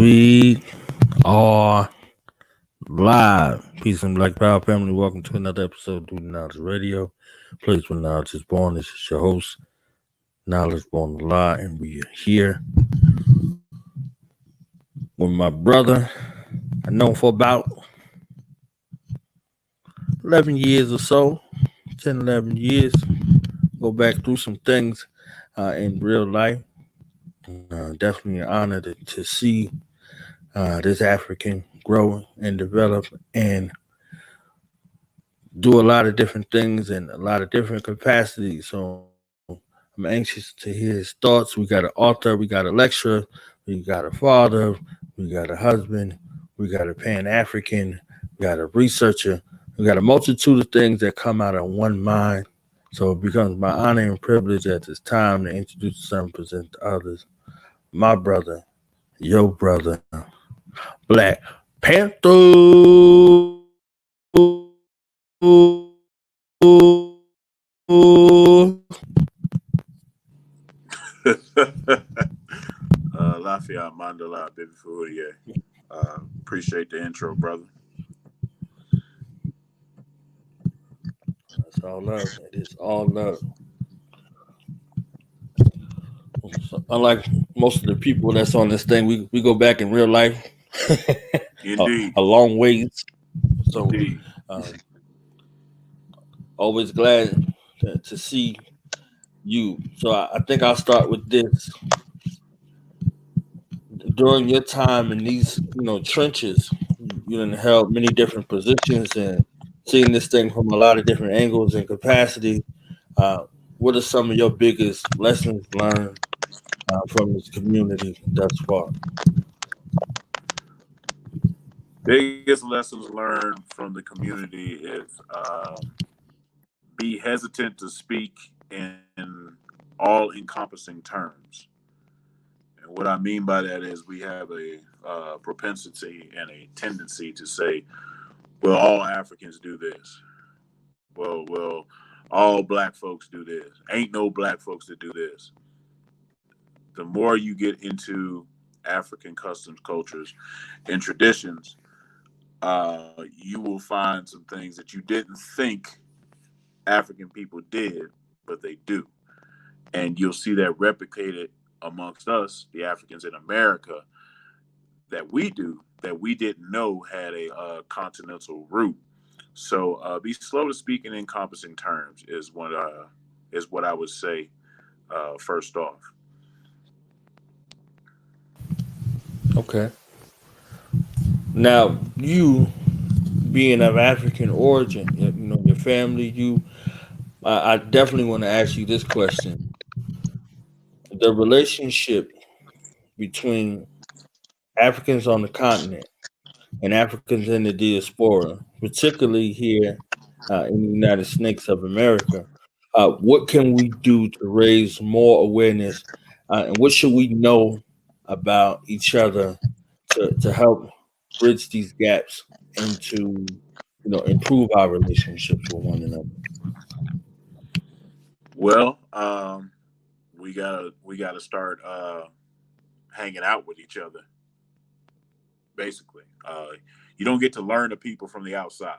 We are live. Peace and Black Power family. Welcome to another episode of Do Knowledge Radio. Place where knowledge is born. This is your host, Knowledge Born to Lie, and we are here with my brother. I know for about 11 years or so, 10, 11 years. Go back through some things in real life. Definitely an honor to see this African grow and develop and do a lot of different things in a lot of different capacities. So I'm anxious to hear his thoughts. We got an author, we got a lecturer, we got a father, we got a husband, we got a Pan Afrikan, we got a researcher, we got a multitude of things that come out of one mind. So it becomes my honor and privilege at this time to introduce some and present to others. My brother, your brother, Blak Panther. Lafayette Mandela, baby food, yeah. Appreciate the intro, brother. That's all love. It is all love. So, unlike most of the people that's on this thing, we go back in real life Indeed. a long ways. So Indeed. Always glad to see you. So I think I'll start with this. During your time in these, trenches, you done held many different positions and seeing this thing from a lot of different angles and capacity. Uh, what are some of your biggest lessons learned from this community thus far? Biggest lessons learned from the community is be hesitant to speak in all-encompassing terms. And what I mean by that is we have a propensity and a tendency to say, well, all Africans do this. Well, all black folks do this. Ain't no black folks that do this. The more you get into African customs, cultures, and traditions, you will find some things that you didn't think African people did, but they do. And you'll see that replicated amongst us, the Africans in America, that we do, that we didn't know had a continental root. So be slow to speak in encompassing terms is what I would say first off. Okay. Now, you being of African origin, your family, I definitely want to ask you this question. The relationship between Africans on the continent and Africans in the diaspora, particularly here in the United States of America, what can we do to raise more awareness, and what should we know about each other to help bridge these gaps and to improve our relationships with one another? Well, we gotta start hanging out with each other. Basically, you don't get to learn the people from the outside.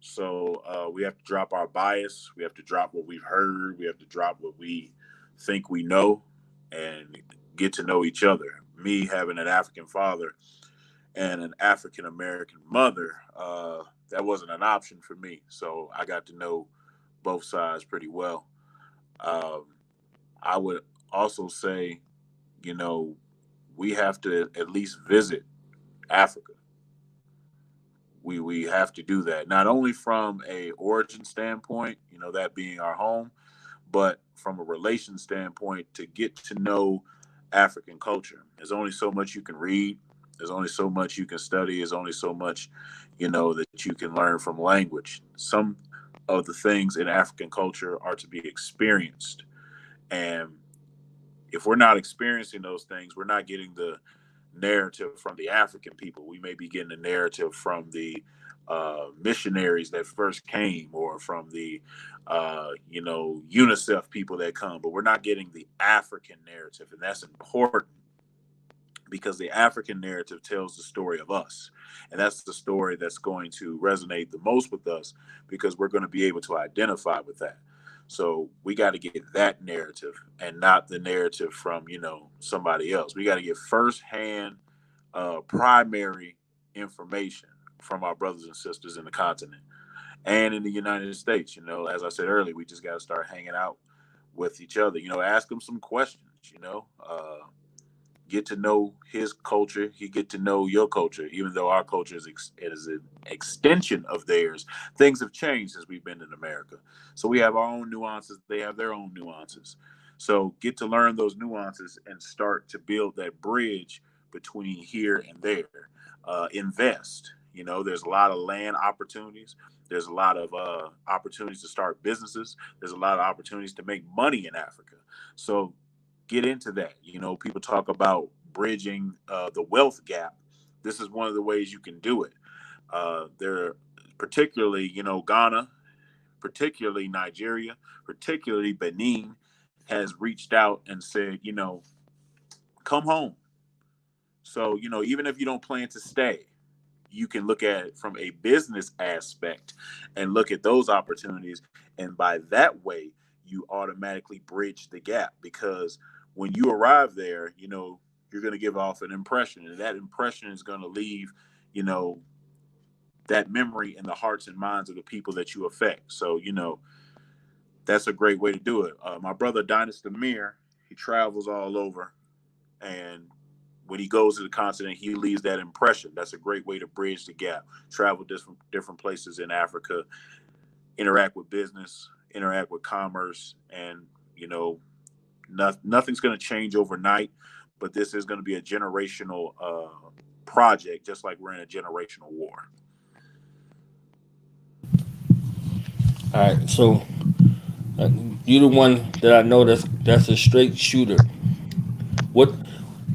So we have to drop our bias. We have to drop what we've heard. We have to drop what we think we know, and get to know each other. Me having an African father and an African American mother, that wasn't an option for me. So I got to know both sides pretty well. Um, I would also say, you know, we have to at least visit Africa. We have to do that, not only from a origin standpoint, that being our home, but from a relation standpoint to get to know African culture. There's only so much you can read. There's only so much you can study. There's only so much, that you can learn from language. Some of the things in African culture are to be experienced. And if we're not experiencing those things, we're not getting the narrative from the African people. We may be getting the narrative from the missionaries that first came, or from the UNICEF people that come, but we're not getting the African narrative, and that's important because the African narrative tells the story of us. And that's the story that's going to resonate the most with us because we're going to be able to identify with that. So we got to get that narrative and not the narrative from, somebody else. We got to get firsthand, primary information from our brothers and sisters in the continent and in the United States. As I said earlier, we just got to start hanging out with each other, ask them some questions, get to know his culture. He get to know your culture, even though our culture is an extension of theirs. Things have changed since we've been in America. So we have our own nuances. They have their own nuances. So get to learn those nuances and start to build that bridge between here and there. Invest. There's a lot of land opportunities. There's a lot of opportunities to start businesses. There's a lot of opportunities to make money in Africa. So get into that. People talk about bridging the wealth gap. This is one of the ways you can do it. There, particularly, Ghana, particularly Nigeria, particularly Benin, has reached out and said, come home. So, even if you don't plan to stay, you can look at it from a business aspect and look at those opportunities. And by that way, you automatically bridge the gap because when you arrive there, you're going to give off an impression, and that impression is going to leave, that memory in the hearts and minds of the people that you affect. So, that's a great way to do it. My brother, Dynasty Mir, he travels all over, and when he goes to the continent, he leaves that impression. That's a great way to bridge the gap. Travel different places in Africa, interact with business, interact with commerce, and nothing's going to change overnight. But this is going to be a generational project, just like we're in a generational war. All right, so uh, you're the one that I know that's a straight shooter. What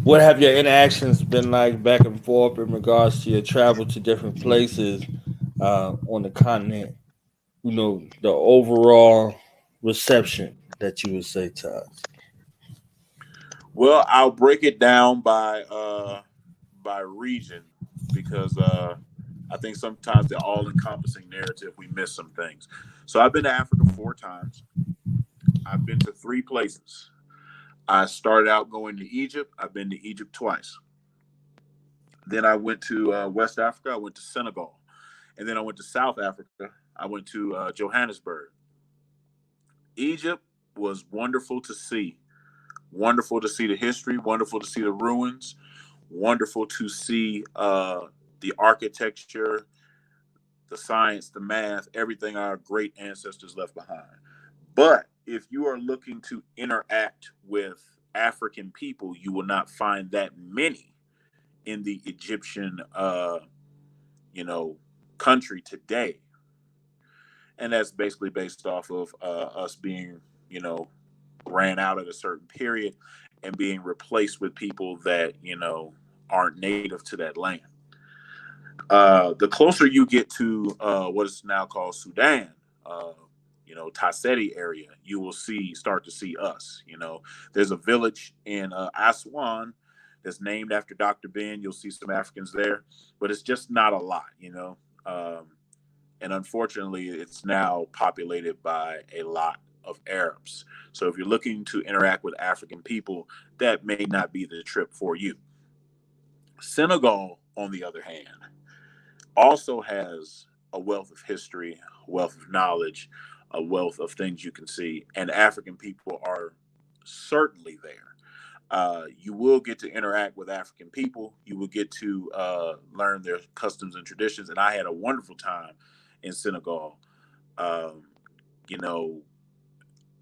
what have your interactions been like back and forth in regards to your travel to different places on the continent? The overall reception that you would say to us. Well, I'll break it down by region because I think sometimes the all-encompassing narrative we miss some things. So I've been to Africa 4 times. I've been to 3 places. I started out going to Egypt. I've been to Egypt twice. Then I went to West Africa. I went to Senegal, and then I went to South Africa. I went to Johannesburg. Egypt was wonderful to see. Wonderful to see the history. Wonderful to see the ruins. Wonderful to see the architecture, the science, the math, everything our great ancestors left behind. But if you are looking to interact with African people, you will not find that many in the Egyptian, you know, country today. And that's basically based off of us being, ran out at a certain period and being replaced with people that, aren't native to that land. The closer you get to what is now called Sudan, Taseti area, you will start to see us. There's a village in Aswan that's named after Dr. Ben. You'll see some Africans there, but it's just not a lot. And unfortunately, it's now populated by a lot of Arabs. So if you're looking to interact with African people, that may not be the trip for you. Senegal, on the other hand, also has a wealth of history, a wealth of knowledge, a wealth of things you can see, and African people are certainly there. You will get to interact with African people. You will get to learn their customs and traditions. And I had a wonderful time in Senegal. Um, you know,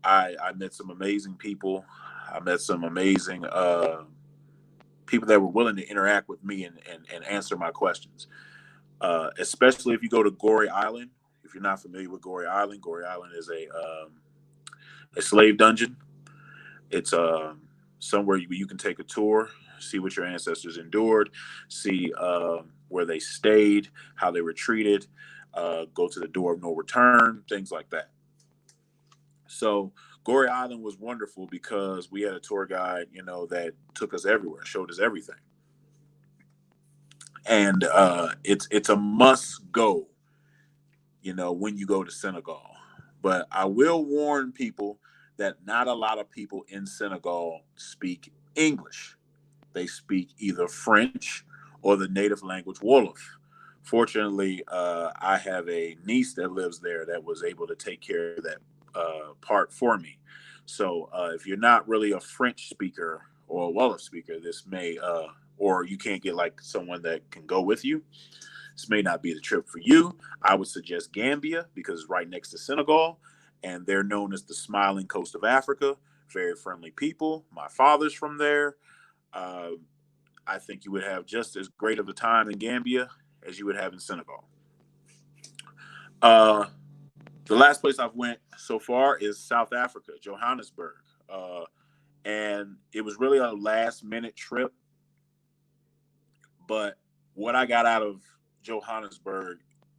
I met some amazing people. I met some amazing people that were willing to interact with me and answer my questions. Especially if you go to Gorée Island. If you're not familiar with Gorée Island is a slave dungeon. It's somewhere you can take a tour, see what your ancestors endured, see where they stayed, how they were treated, go to the door of no return, things like that. So Gorée Island was wonderful because we had a tour guide, that took us everywhere, showed us everything. and it's a must go, when you go to Senegal. But I will warn people that not a lot of people in Senegal speak English. They speak either French or the native language Wolof. Fortunately, I have a niece that lives there that was able to take care of that part for me. So if you're not really a French speaker or a Wolof speaker, this may, or you can't get like someone that can go with you, this may not be the trip for you. I would suggest Gambia because it's right next to Senegal, and they're known as the smiling coast of Africa. Very friendly people. My father's from there. Uh, I think you would have just as great of a time in Gambia as you would have in Senegal. Uh, the last place I've went so far is South Africa, Johannesburg, and it was really a last minute trip. But what I got out of Johannesburg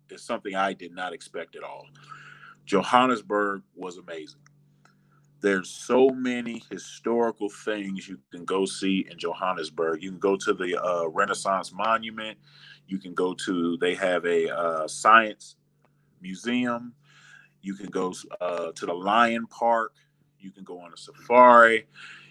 is something I did not expect at all. Johannesburg was amazing. There's so many historical things you can go see in Johannesburg. You can go to the Renaissance Monument. You can go to, they have a science museum. You can go to the Lion Park. You can go on a safari.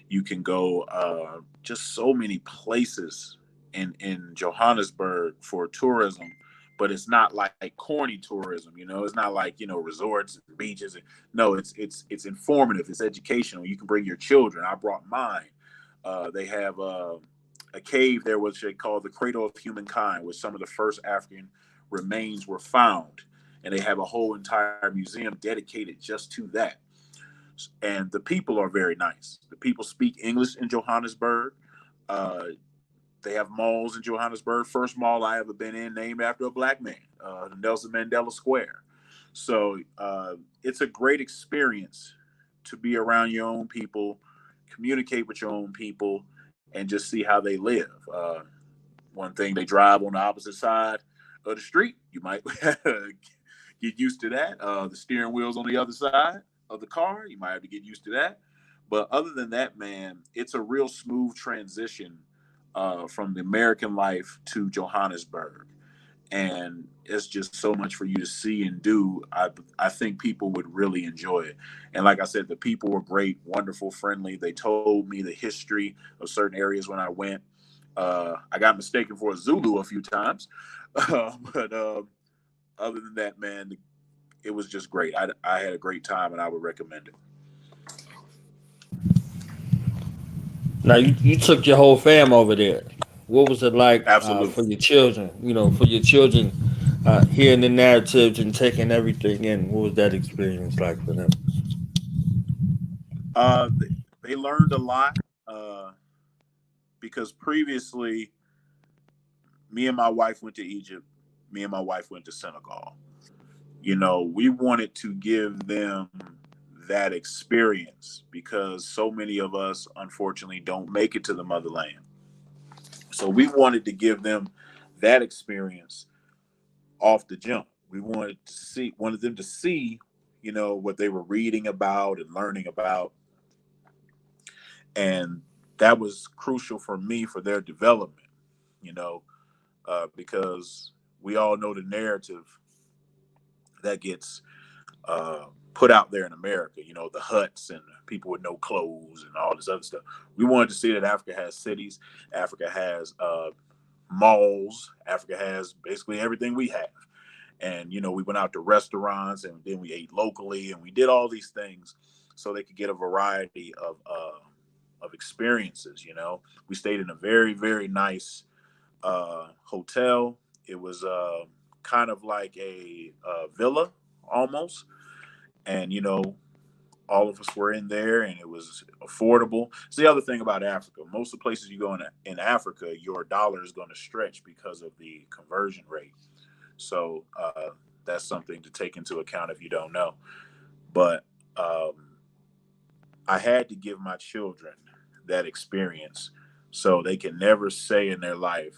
You can go just so many places in Johannesburg for tourism, but it's not like corny tourism. It's not like resorts and beaches. No, it's informative. It's educational. You can bring your children. I brought mine. They have a cave there, which they call the Cradle of Humankind, where some of the first African remains were found, and they have a whole entire museum dedicated just to that. And the people are very nice. The people speak English in Johannesburg. Uh, they have malls in Johannesburg. First mall I ever been in, named after a black man, Nelson Mandela Square. So it's a great experience to be around your own people, communicate with your own people, and just see how they live. One thing, they drive on the opposite side of the street. You might get used to that. The steering wheel's on the other side of the car. You might have to get used to that. But other than that, man, it's a real smooth transition from the American life to Johannesburg. And it's just so much for you to see and do. I think people would really enjoy it. And like I said, the people were great, wonderful, friendly. They told me the history of certain areas when I went. I got mistaken for a Zulu a few times. But other than that, man, it was just great. I had a great time, and I would recommend it. Now you took your whole fam over there. What was it like Absolutely. for your children? For your children, hearing the narratives and taking everything in. What was that experience like for them? They learned a lot uh, because previously, me and my wife went to Egypt. Me and my wife went to Senegal. We wanted to give them that experience because so many of us, unfortunately, don't make it to the motherland. So we wanted to give them that experience off the jump. We wanted them to see, what they were reading about and learning about, and that was crucial for me for their development. You know, because we all know the narrative that gets put out there in America. The huts and people with no clothes and all this other stuff. We wanted to see that Africa has cities. Africa has malls. Africa has basically everything we have. And we went out to restaurants, and then we ate locally, and we did all these things so they could get a variety of experiences. We stayed in a very, very nice hotel. It was kind of like a villa almost, and all of us were in there, and it was affordable. It's the other thing about Africa. Most of the places you go in Africa, your dollar is going to stretch because of the conversion rate. So that's something to take into account if you don't know. But I had to give my children that experience so they can never say in their life,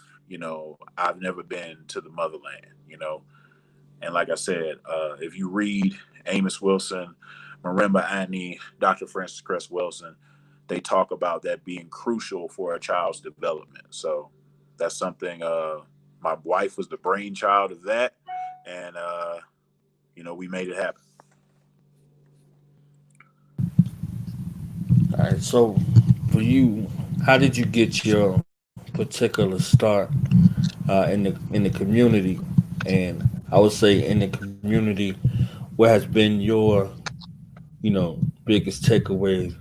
I've never been to the motherland. And like I said, if you read Amos Wilson, Marimba Annie, Dr. Francis Cress Wilson, they talk about that being crucial for a child's development. So that's something my wife was the brainchild of that, and we made it happen. All right. So, for you, how did you get your particular start in the community? And I would say in the community, what has been your biggest takeaway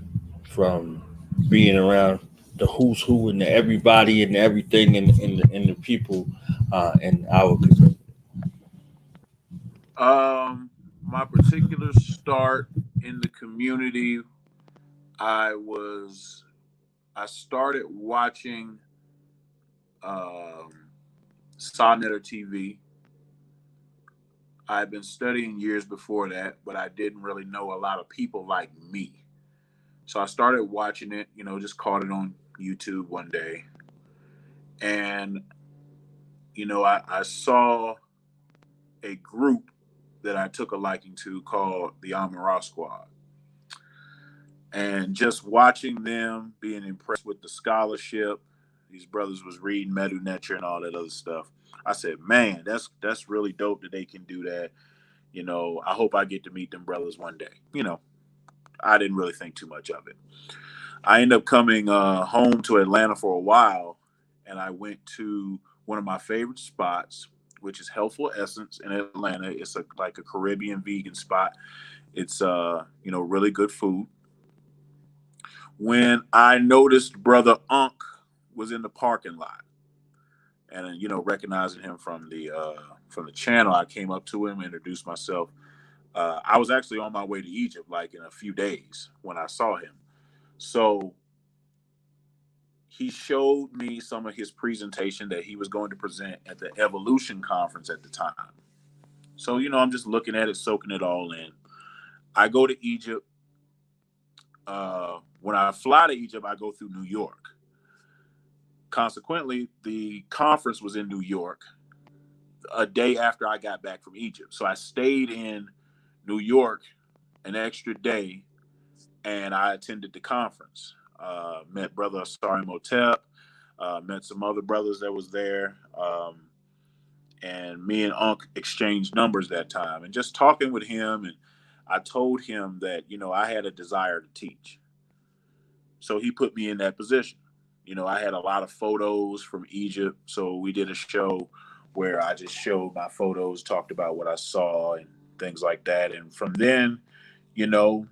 from being around the who's who and the everybody and everything and the people in our community? My particular start in the community, I was I started watching um, Sonnetter TV. I'd been studying years before that, but I didn't really know a lot of people like me. So I started watching it, just caught it on YouTube one day. And, I saw a group that I took a liking to called the Amara Squad. And just watching them, being impressed with the scholarship, these brothers was reading Medu Neter and all that other stuff. I said, man, that's really dope that they can do that. I hope I get to meet them brothers one day. I didn't really think too much of it. I ended up coming home to Atlanta for a while, and I went to one of my favorite spots, which is Healthful Essence in Atlanta. It's like a Caribbean vegan spot. It's really good food. When I noticed Brother Unk was in the parking lot, and recognizing him from the channel, I came up to him, introduced myself. I was actually on my way to Egypt, like in a few days when I saw him. So he showed me some of his presentation that he was going to present at the Evolution Conference at the time. So, I'm just looking at it, soaking it all in. I go to Egypt. When I fly to Egypt, I go through New York. Consequently, the conference was in New York a day after I got back from Egypt. So I stayed in New York an extra day, and I attended the conference. Met Brother Asari Motep, met some other brothers that was there, and me and Unc exchanged numbers that time. And just talking with him, and I told him that I had a desire to teach. So he put me in that position. I had a lot of photos from Egypt, so we did a show where I just showed my photos, talked about what I saw and things like that. And from then, you know,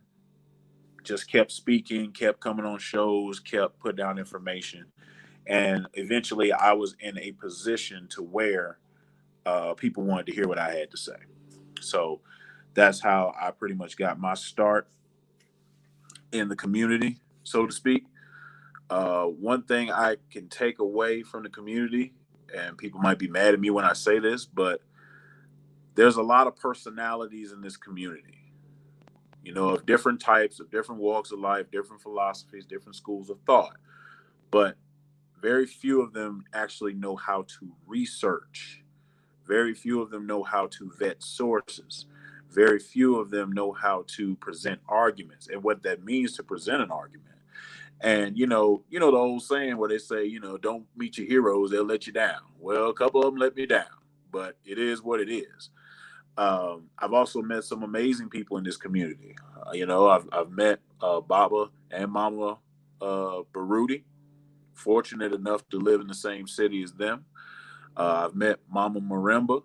just kept speaking, kept coming on shows, kept putting down information. And eventually I was in a position to where people wanted to hear what I had to say. So that's how I pretty much got my start in the community, so to speak. One thing I can take away from the community, and people might be mad at me when I say this, but there's a lot of personalities in this community, of different types, of different walks of life, different philosophies, different schools of thought. But very few of them actually know how to research. Very few of them know how to vet sources. Very few of them know how to present arguments and what that means to present an argument. And the old saying where they say, don't meet your heroes, they'll let you down. Well, a couple of them let me down, but it is what it is. I've also met some amazing people in this community. I've met Baba and Mama Baruti. Fortunate enough to live in the same city as them. I've met Mama Marimba.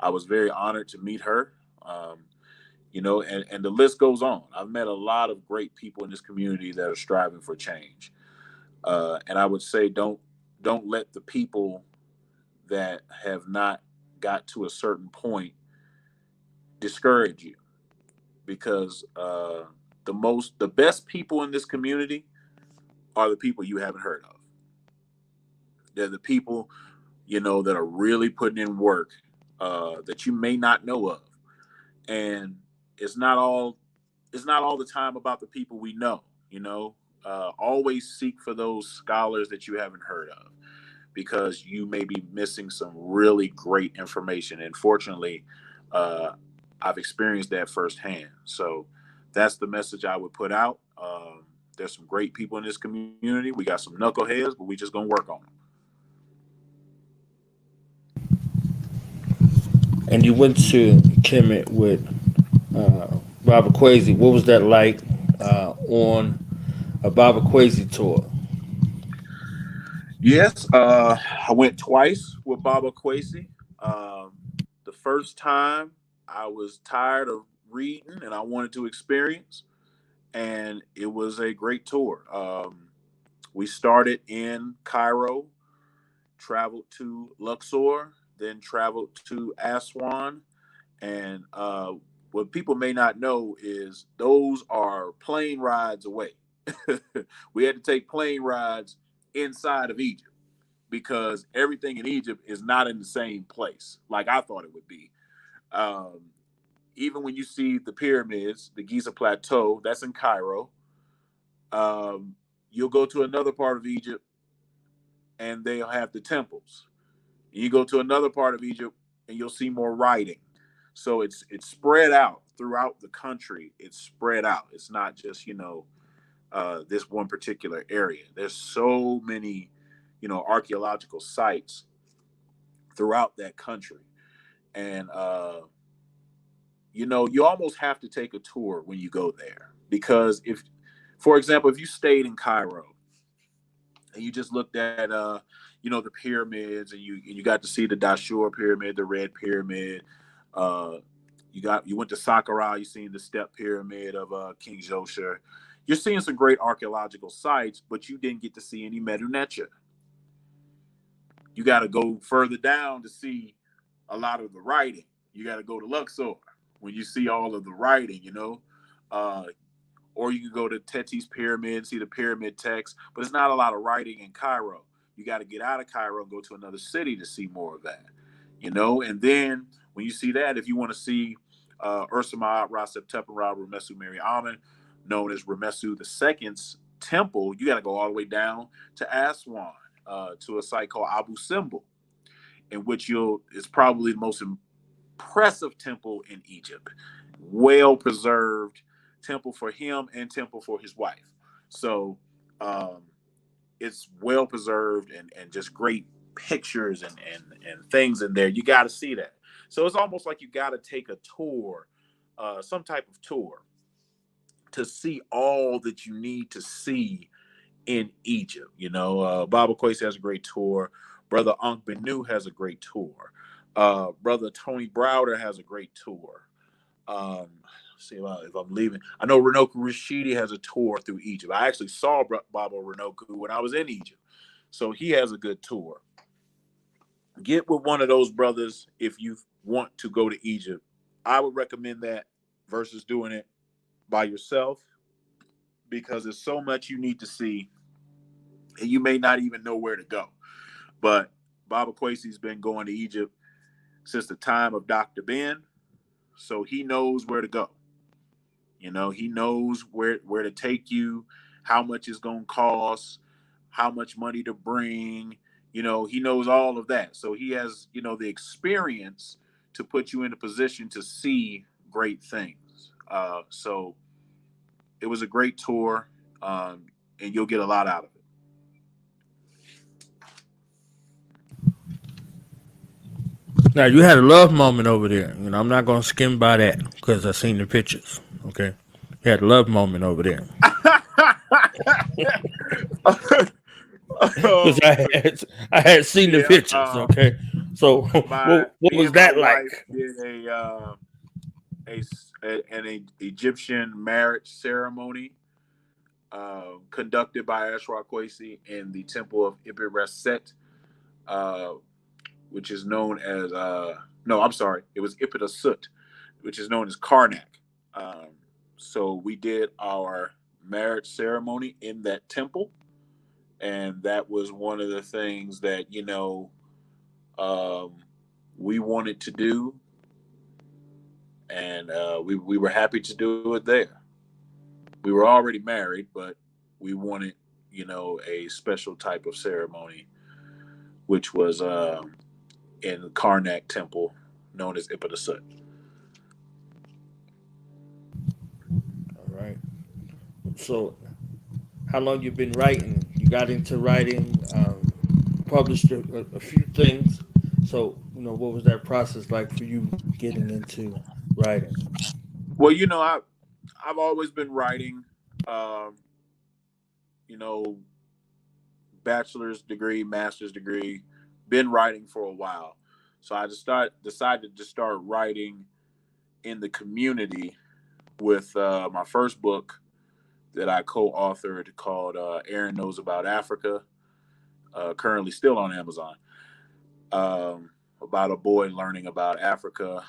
I was very honored to meet her. And the list goes on. I've met a lot of great people in this community that are striving for change. And I would say don't let the people that have not got to a certain point discourage you, because the best people in this community are the people you haven't heard of. They're the people that are really putting in work that you may not know of. And it's not all the time about the people we know. Always seek for those scholars that you haven't heard of, because you may be missing some really great information. And fortunately, I've experienced that firsthand. So that's the message I would put out. There's some great people in this community. We got some knuckleheads, but we just gonna work on them. and you went to Kemet with Baba Kwesi. What was that like on a Baba Kwesi tour? Yes, I went twice with Baba Kwesi. Um, the first time I was tired of reading and I wanted to experience, and it was a great tour. We started in Cairo, traveled to Luxor, then traveled to Aswan, and what people may not know is those are plane rides away. We had to take plane rides inside of Egypt because everything in Egypt is not in the same place like I thought it would be. Um, Even when you see the pyramids, the Giza Plateau, that's in Cairo. Um, you'll go to another part of Egypt and they'll have the temples. You go to another part of Egypt and you'll see more writing. So it's spread out throughout the country. It's spread out. It's not just this one particular area. There's so many archaeological sites throughout that country, and you almost have to take a tour when you go there because if, for example, if you stayed in Cairo and you just looked at the pyramids and you got to see the Dashur pyramid, the Red Pyramid. Uh, you went to Saqqara, you seen the Step Pyramid of King Josher. You're seeing some great archaeological sites, but you didn't get to see any Medu Neter. You got to go further down to see a lot of the writing. You got to go to Luxor when you see all of the writing. Uh, or you can go to Teti's pyramid, see the pyramid text, but it's not a lot of writing in Cairo. You got to get out of Cairo and go to another city to see more of that. And then when you see that, if you want to see Ursama Rasep Tepenra Ramesu Mary Amen, known as Ramesu II's temple, you got to go all the way down to Aswan, to a site called Abu Simbel, in which it's probably the most impressive temple in Egypt, well preserved temple for him and temple for his wife. So um, it's well preserved and just great pictures and things in there. You got to see that. So it's almost like you got to take a tour, some type of tour, to see all that you need to see in Egypt. Baba Kwesi has a great tour. Brother Ankh Benu has a great tour. Brother Tony Browder has a great tour. See if I'm leaving. I know Renoku Rashidi has a tour through Egypt. I actually saw Baba Renoku when I was in Egypt. So he has a good tour. Get with one of those brothers if you want to go to Egypt. I would recommend that versus doing it by yourself because there's so much you need to see and you may not even know where to go. But Baba Kwesi's been going to Egypt since the time of Dr. Ben, so he knows where to go. He knows where to take you, how much it's going to cost, how much money to bring. He knows all of that. So he has, the experience to put you in a position to see great things. So it was a great tour, and you'll get a lot out of it. Now you had a love moment over there. I'm not gonna skim by that because I seen the pictures. Okay, you had a love moment over there because um, I had seen the yeah, pictures. Okay, so what me was and my that like? wife did an Egyptian marriage ceremony conducted by Ashra Kwesi in the temple of Ibn Reset, uh, which is known as no, I'm sorry, it was Ipita Sut, which is known as Karnak. Um, so we did our marriage ceremony in that temple, and that was one of the things that um, we wanted to do, and we were happy to do it there. We were already married, but we wanted a special type of ceremony, which was in Karnak Temple, known as Ippadasut. All right. So how long you been writing? You got into writing, published a few things. So what was that process like for you getting into writing? Well, I've always been writing. Um, you know, bachelor's degree, master's degree, been writing for a while. So I decided to start writing in the community with my first book that I co-authored called Aaron Knows About Africa, currently still on Amazon, about a boy learning about Africa.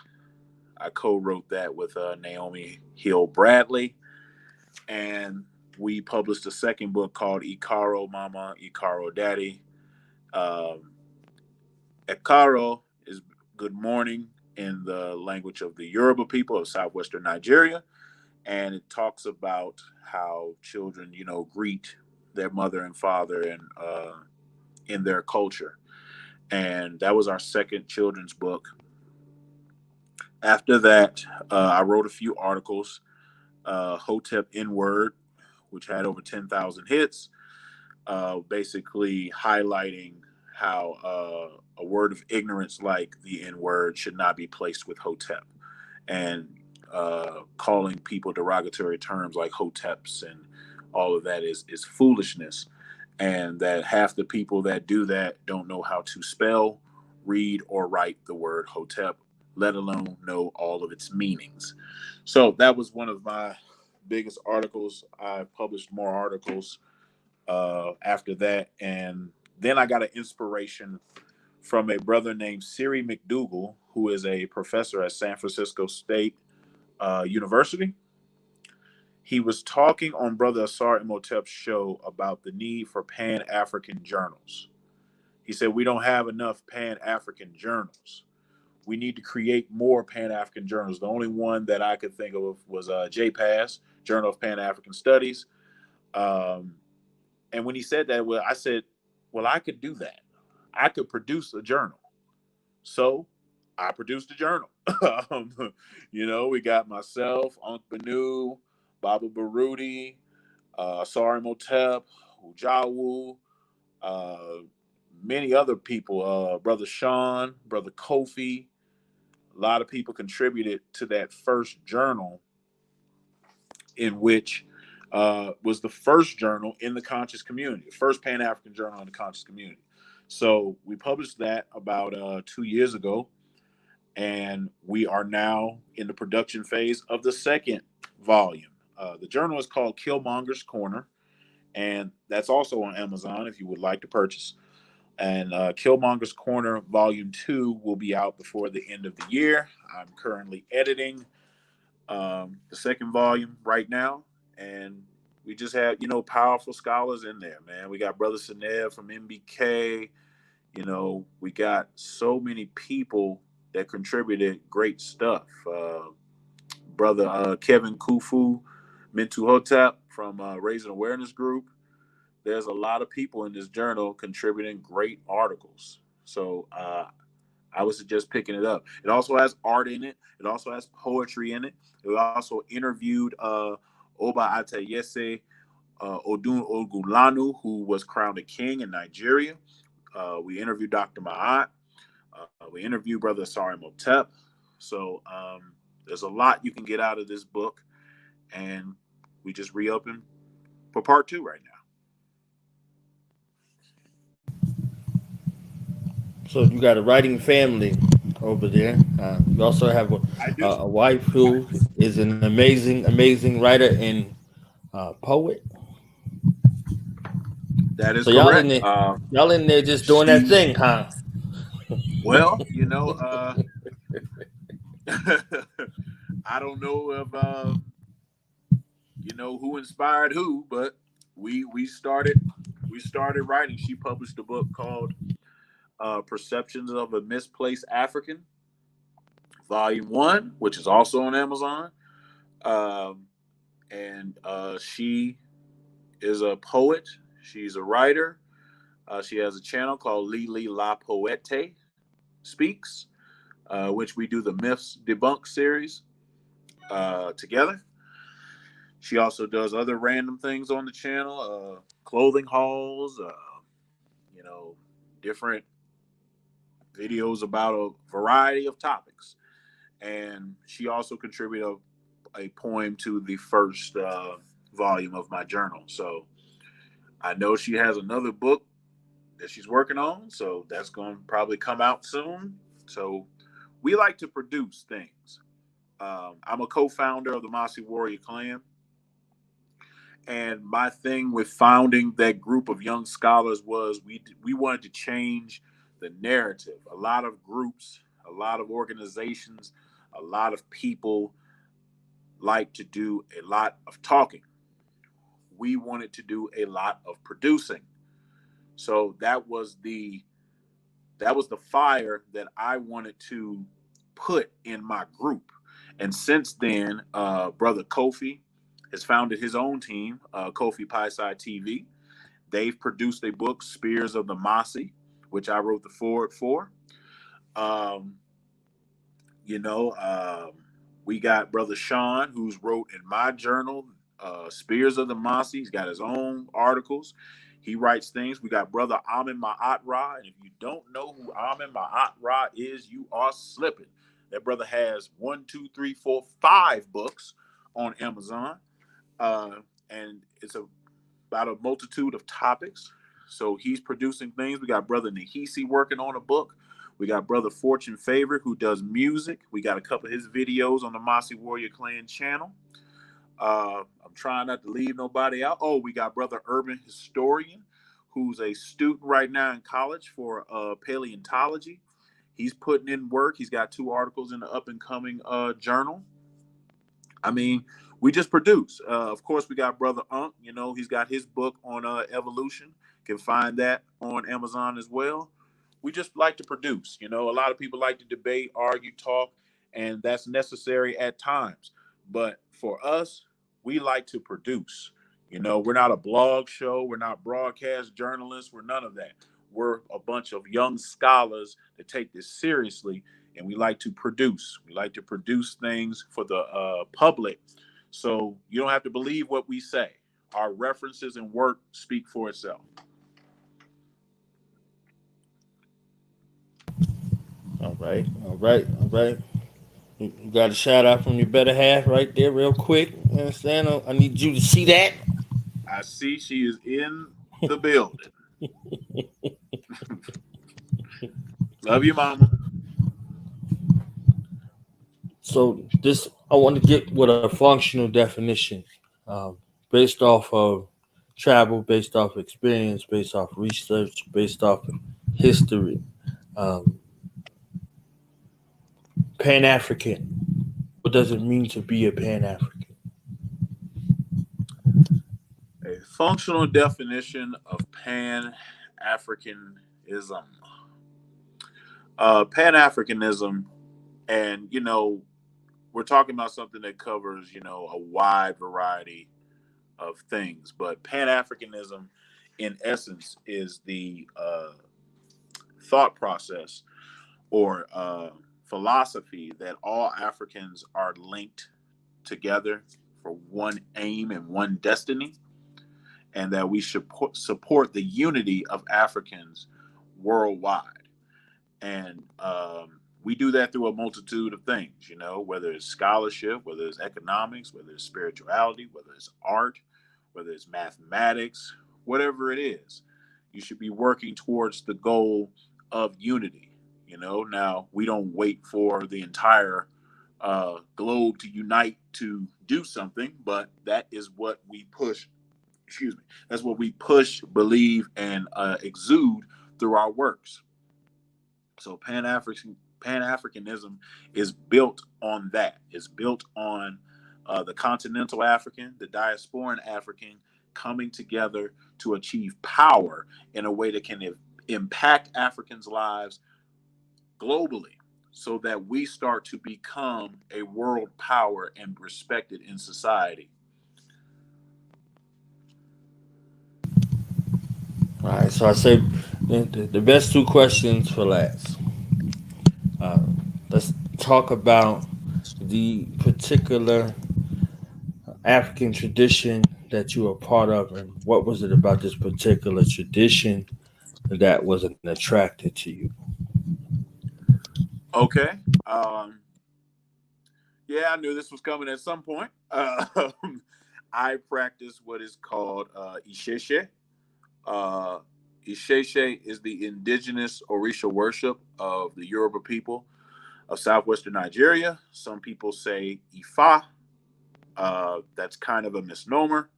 I co-wrote that with Naomi Hill Bradley, and we published a second book called Ikaro Mama, Ikaro Daddy. Um, Ekaro is good morning in the language of the Yoruba people of southwestern Nigeria, and it talks about how children, greet their mother and father and in their culture. And that was our second children's book. After that, I wrote a few articles. Hotep N Word, which had over 10,000 hits, basically highlighting how a word of ignorance like the N word should not be placed with Hotep, and calling people derogatory terms like Hoteps and all of that is foolishness, and that half the people that do that don't know how to spell, read, or write the word Hotep, let alone know all of its meanings. So that was one of my biggest articles. I published more articles after that. And then I got an inspiration from a brother named Siri McDougal, who is a professor at San Francisco State University. He was talking on Brother Asar Imhotep's show about the need for Pan African journals. He said, we don't have enough Pan African journals. We need to create more Pan African journals. The only one that I could think of was JPAS, Journal of Pan African Studies. Um, And when he said that, well, I said, well, I could do that. I could produce a journal. So I produced a journal. We got myself, Unc Banu, Baba Baruti, Sari Motep, Ujawu, uh, many other people, Brother Sean, Brother Kofi. A lot of people contributed to that first journal, in which was the first journal in the conscious community, the first Pan African journal in the conscious community. So we published that about 2 years ago, and we are now in the production phase of the second volume. The journal is called Killmonger's Corner, and that's also on Amazon if you would like to purchase. And Killmonger's Corner Volume 2 will be out before the end of the year. I'm currently editing the second volume right now, and we just have powerful scholars in there, man. We got Brother Seneb from MBK. We got so many people that contributed great stuff. Brother Kevin Kufu, Mintu Hotep from Raising Awareness Group. There's a lot of people in this journal contributing great articles. So I would suggest picking it up. It also has art in it. It also has poetry in it. It also interviewed Oba Atayese Odun Ogulanu, who was crowned a king in Nigeria. We interviewed Dr. Ma'at. We interviewed Brother Asari Motep. So there's a lot you can get out of this book. And we just reopened for part 2 right now. So you got a writing family over there. You also have I do. a wife who is an amazing writer and poet. That is So y'all in correct. there, y'all in there just doing that She, thing, huh? well, I don't know if who inspired who, but we started writing. She published a book called Perceptions of a Misplaced African, Volume 1, which is also on Amazon. Um, and she is a poet. She's a writer. She has a channel called Lili La Poete Speaks, which we do the Myths Debunk series together. She also does other random things on the channel, clothing hauls, you know, different videos about a variety of topics. And she also contributed a poem to the first volume of my journal. So I know she has another book that she's working on. So that's going to probably come out soon. So we like to produce things. I'm a co-founder of the Mossi Warrior Clan. And my thing with founding that group of young scholars was we wanted to change the narrative. A lot of groups, a lot of organizations, a lot of people like to do a lot of talking. We wanted to do a lot of producing. So that was the fire that I wanted to put in my group. And since then, brother Kofi has founded his own team, Kofi Pieside TV. They've produced a book, Spears of the Mossi, which I wrote the foreword for. Um, you know, we got brother Sean, who's wrote in my journal, Spears of the Mossi. He's got his own articles. He writes things. We got brother Amin Ma'at Ra. And if you don't know who Amin Ma'at Ra is, you are slipping. That brother has 5 books on Amazon. And it's about a multitude of topics. So he's producing things. We got brother Nahisi working on a book. We got brother Fortune Favorite who does music. We got a couple of his videos on the Mossi Warrior Clan channel. I'm trying not to leave nobody out. Oh, we got brother Urban Historian, who's a student right now in college for paleontology. He's putting in work. He's got 2 articles in the up and coming journal. I mean, we just produce. Of course, we got brother Unk. You know, he's got his book on evolution. Can find that on Amazon as well. We just like to produce. You know, a lot of people like to debate, argue, talk, and that's necessary at times. But for us, we like to produce. You know, we're not a blog show. We're not broadcast journalists. We're none of that. We're a bunch of young scholars that take this seriously, and we like to produce. We like to produce things for the public, so you don't have to believe what we say. Our references and work speak for itself. All right, all right, all right. You got a shout out from your better half right there, real quick. You understand? I need you to see that. I see she is in the building. Love you, mama. So this, I want to get with a functional definition, um, based off of travel, based off experience, based off research, based off history. Um, Pan African. What does it mean to be a Pan African? A functional definition of Pan Africanism. Pan Africanism, and we're talking about something that covers a wide variety of things, but Pan Africanism, in essence, is the thought process or philosophy that all Africans are linked together for one aim and one destiny, and that we should support the unity of Africans worldwide. And we do that through a multitude of things, whether it's scholarship, whether it's economics, whether it's spirituality, whether it's art, whether it's mathematics, whatever it is. You should be working towards the goal of unity. Now we don't wait for the entire globe to unite to do something, but that is what we push. Excuse me. That's what we push, believe, and exude through our works. So Pan-Africanism is built on that. It's built on the continental African, the diasporan African coming together to achieve power in a way that can impact Africans' lives globally, so that we start to become a world power and respected in society. All right, so I say the best 2 questions for last. Uh, let's talk about the particular African tradition that you are part of, and what was it about this particular tradition that was an attracted to you? Okay. Yeah, I knew this was coming at some point. I practice what is called Isheshe. Uh, Isheshe is the indigenous Orisha worship of the Yoruba people of southwestern Nigeria. Some people say Ifa. That's kind of a misnomer.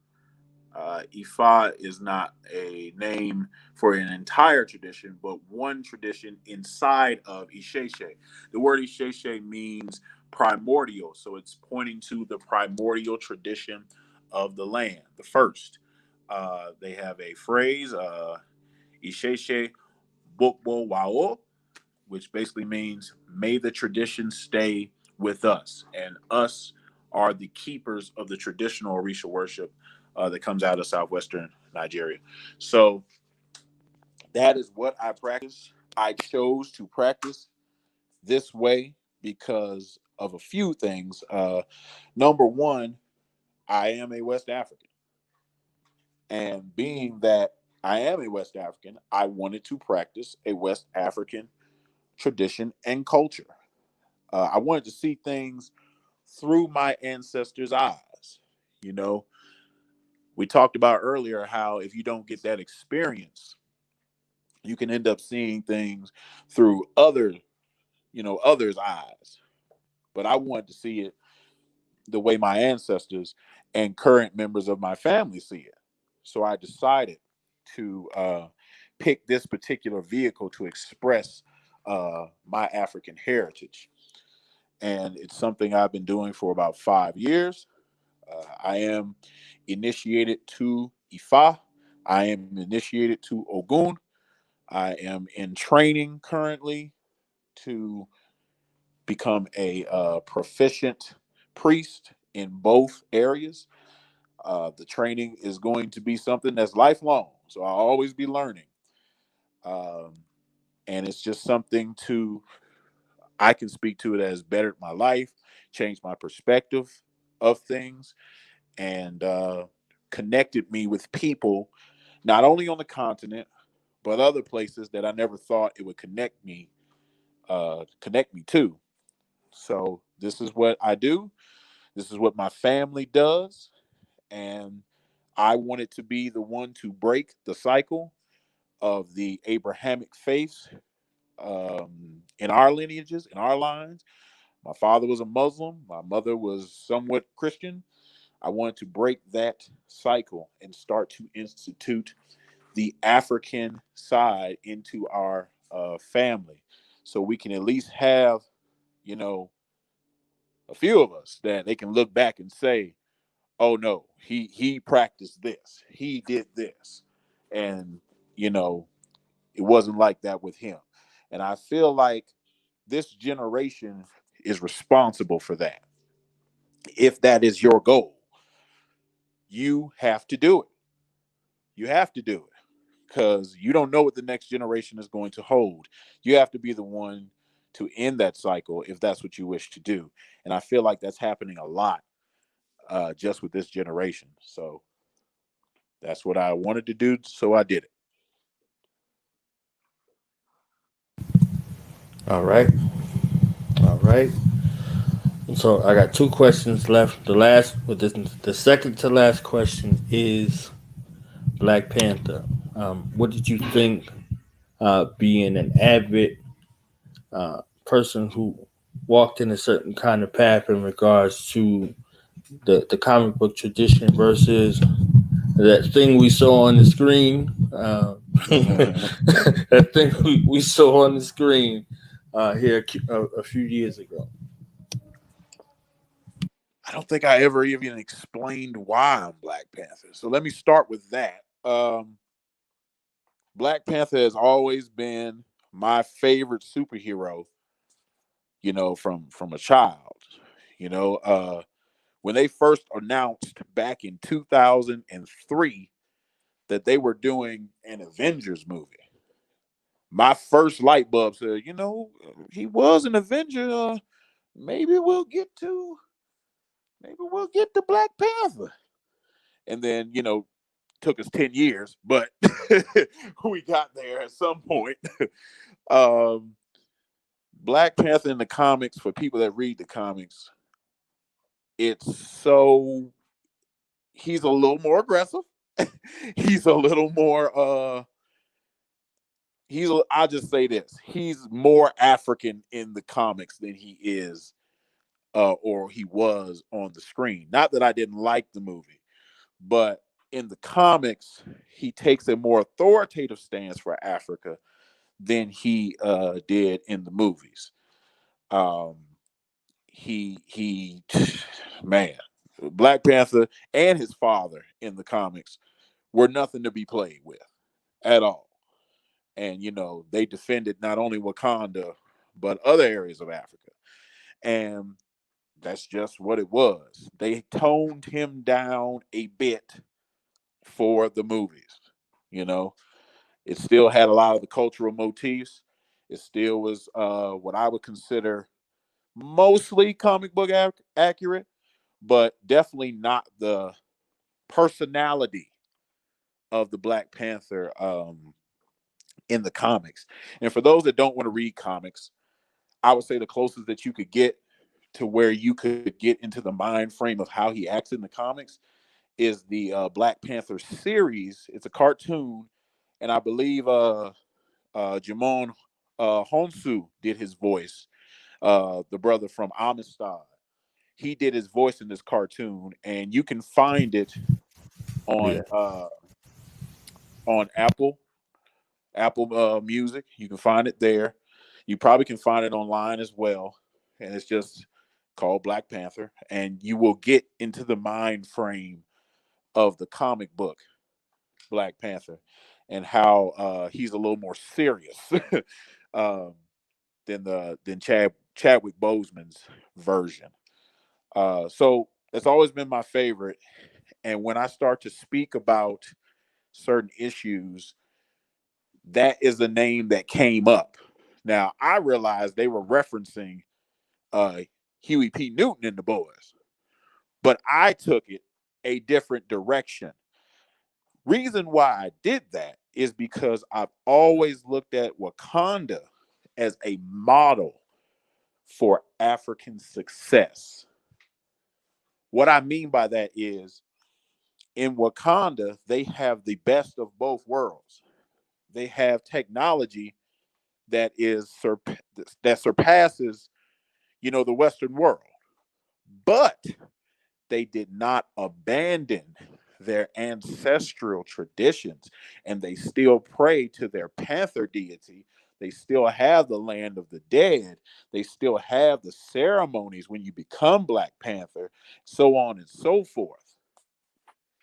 Ifa is not a name for an entire tradition, but one tradition inside of Isheshe. The word Isheshe means primordial, so it's pointing to the primordial tradition of the land, the first. They have a phrase, Isheshe Bokbo Wao, which basically means may the tradition stay with us. And us are the keepers of the traditional Orisha worship that comes out of southwestern Nigeria. So that is what I practice. I chose to practice this way because of a few things. Number one, I am a West African. And being that I am a West African, I wanted to practice a West African tradition and culture. I wanted to see things through my ancestors' eyes. You know, we talked about earlier how if you don't get that experience, you can end up seeing things through others' eyes. But I wanted to see it the way my ancestors and current members of my family see it. So I decided to pick this particular vehicle to express my African heritage. And it's something I've been doing for about 5 years. I am initiated to Ifa. I am initiated to Ogun. I am in training currently to become a proficient priest in both areas. The training is going to be something that's lifelong, so I'll always be learning. Um, and it's just something to I can speak to it as bettered my life, changed my perspective of things, and connected me with people not only on the continent but other places that I never thought it would connect me to. So this is what I do. This is what my family does, and I wanted to be the one to break the cycle of the Abrahamic faith in our lineages, in our lines. My father was a Muslim. My mother was somewhat Christian. I wanted to break that cycle and start to institute the African side into our family, so we can at least have, you know, a few of us that they can look back and say, "Oh no, he practiced this, he did this," and you know, it wasn't like that with him. And I feel like this generation is responsible for that. If that is your goal, you have to do it. You have to do it because you don't know what the next generation is going to hold. You have to be the one to end that cycle if that's what you wish to do. And I feel like that's happening a lot just with this generation. So that's what I wanted to do. So I did it. All right. All right. So I got two questions left. The second to last question is Black Panther. What did you think, being an avid person who walked in a certain kind of path in regards to the comic book tradition versus that thing we saw on the screen? That thing we saw on the screen here a few years ago. I don't think I ever even explained why I'm Black Panther. So let me start with that. Black Panther has always been my favorite superhero, from a child. You know, when they first announced back in 2003 that they were doing an Avengers movie, my first light bulb said, he was an Avenger. Maybe we'll get to maybe we'll get to Black Panther. And then, took us 10 years, but we got there at some point. um, Black Panther in the comics, for people that read the comics, it's so he's a little more aggressive. He's a little more I'll just say this. He's more African in the comics than he is or he was on the screen. Not that I didn't like the movie, but in the comics, he takes a more authoritative stance for Africa than he did in the movies. Um, he man, Black Panther and his father in the comics were nothing to be played with at all. And they defended not only Wakanda but other areas of Africa. And that's just what it was. They toned him down a bit for the movies. You know, it still had a lot of the cultural motifs. It still was what I would consider mostly comic book accurate, but definitely not the personality of the Black Panther in the comics. And for those that don't want to read comics, I would say the closest that you could get to where you could get into the mind frame of how he acts in the comics is the Black Panther series. It's a cartoon, and I believe Jamon Honsu did his voice, the brother from Amistad. He did his voice in this cartoon, and you can find it on Yeah. uh, on Apple Music. You can find it there. You probably can find it online as well, and it's just called Black Panther, and you will get into the mind frame of the comic book Black Panther and how he's a little more serious um, than Chadwick Boseman's version. So it's always been my favorite. And when I start to speak about certain issues, that is the name that came up. Now I realized they were referencing uh, Huey P. Newton in the boys, but I took it a different direction. Reason why I did that is because I've always looked at Wakanda as a model for African success. What I mean by that is in Wakanda, they have the best of both worlds. They have technology that that surpasses, the Western world. But they did not abandon their ancestral traditions, and they still pray to their panther deity. They still have the land of the dead. They still have the ceremonies when you become Black Panther, so on and so forth.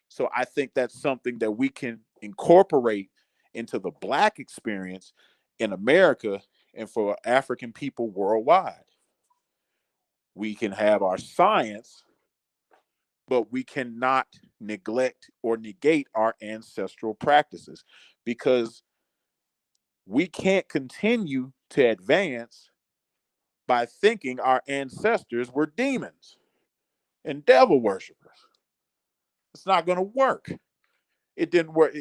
So I think that's something that we can incorporate into the Black experience in America and for African people worldwide. We can have our science, but we cannot neglect or negate our ancestral practices because we can't continue to advance by thinking our ancestors were demons and devil worshippers. It's not going to work. It didn't work.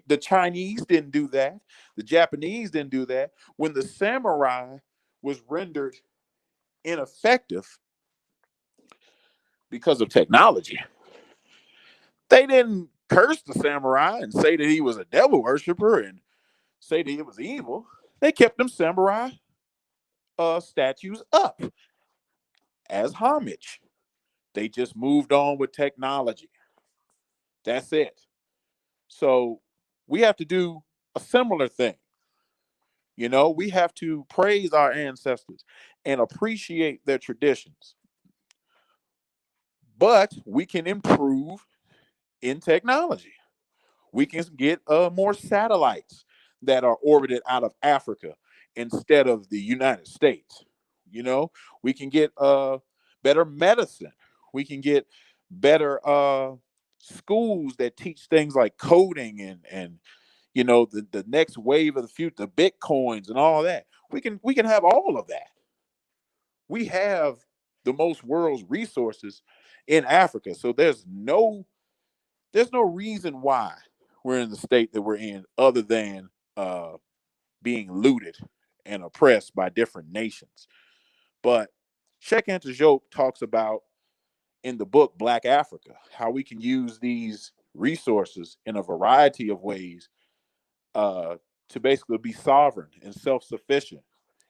The Chinese didn't do that. The Japanese didn't do that. When the samurai was rendered ineffective because of technology, they didn't curse the samurai and say that he was a devil worshiper and say that it was evil. They kept them samurai statues up as homage. They just moved on with technology. That's it. So we have to do a similar thing. We have to praise our ancestors and appreciate their traditions. But we can improve in technology. We can get more satellites that are orbited out of Africa instead of the United States. You know, we can get better medicine. We can get better schools that teach things like coding and the next wave of the future, the bitcoins and all that. We can have all of that. We have the most world's resources in Africa, so there's no reason why we're in the state that we're in other than being looted and oppressed by different nations. But Cheikh Anta Diop talks about in the book Black Africa how we can use these resources in a variety of ways uh, to basically be sovereign and self-sufficient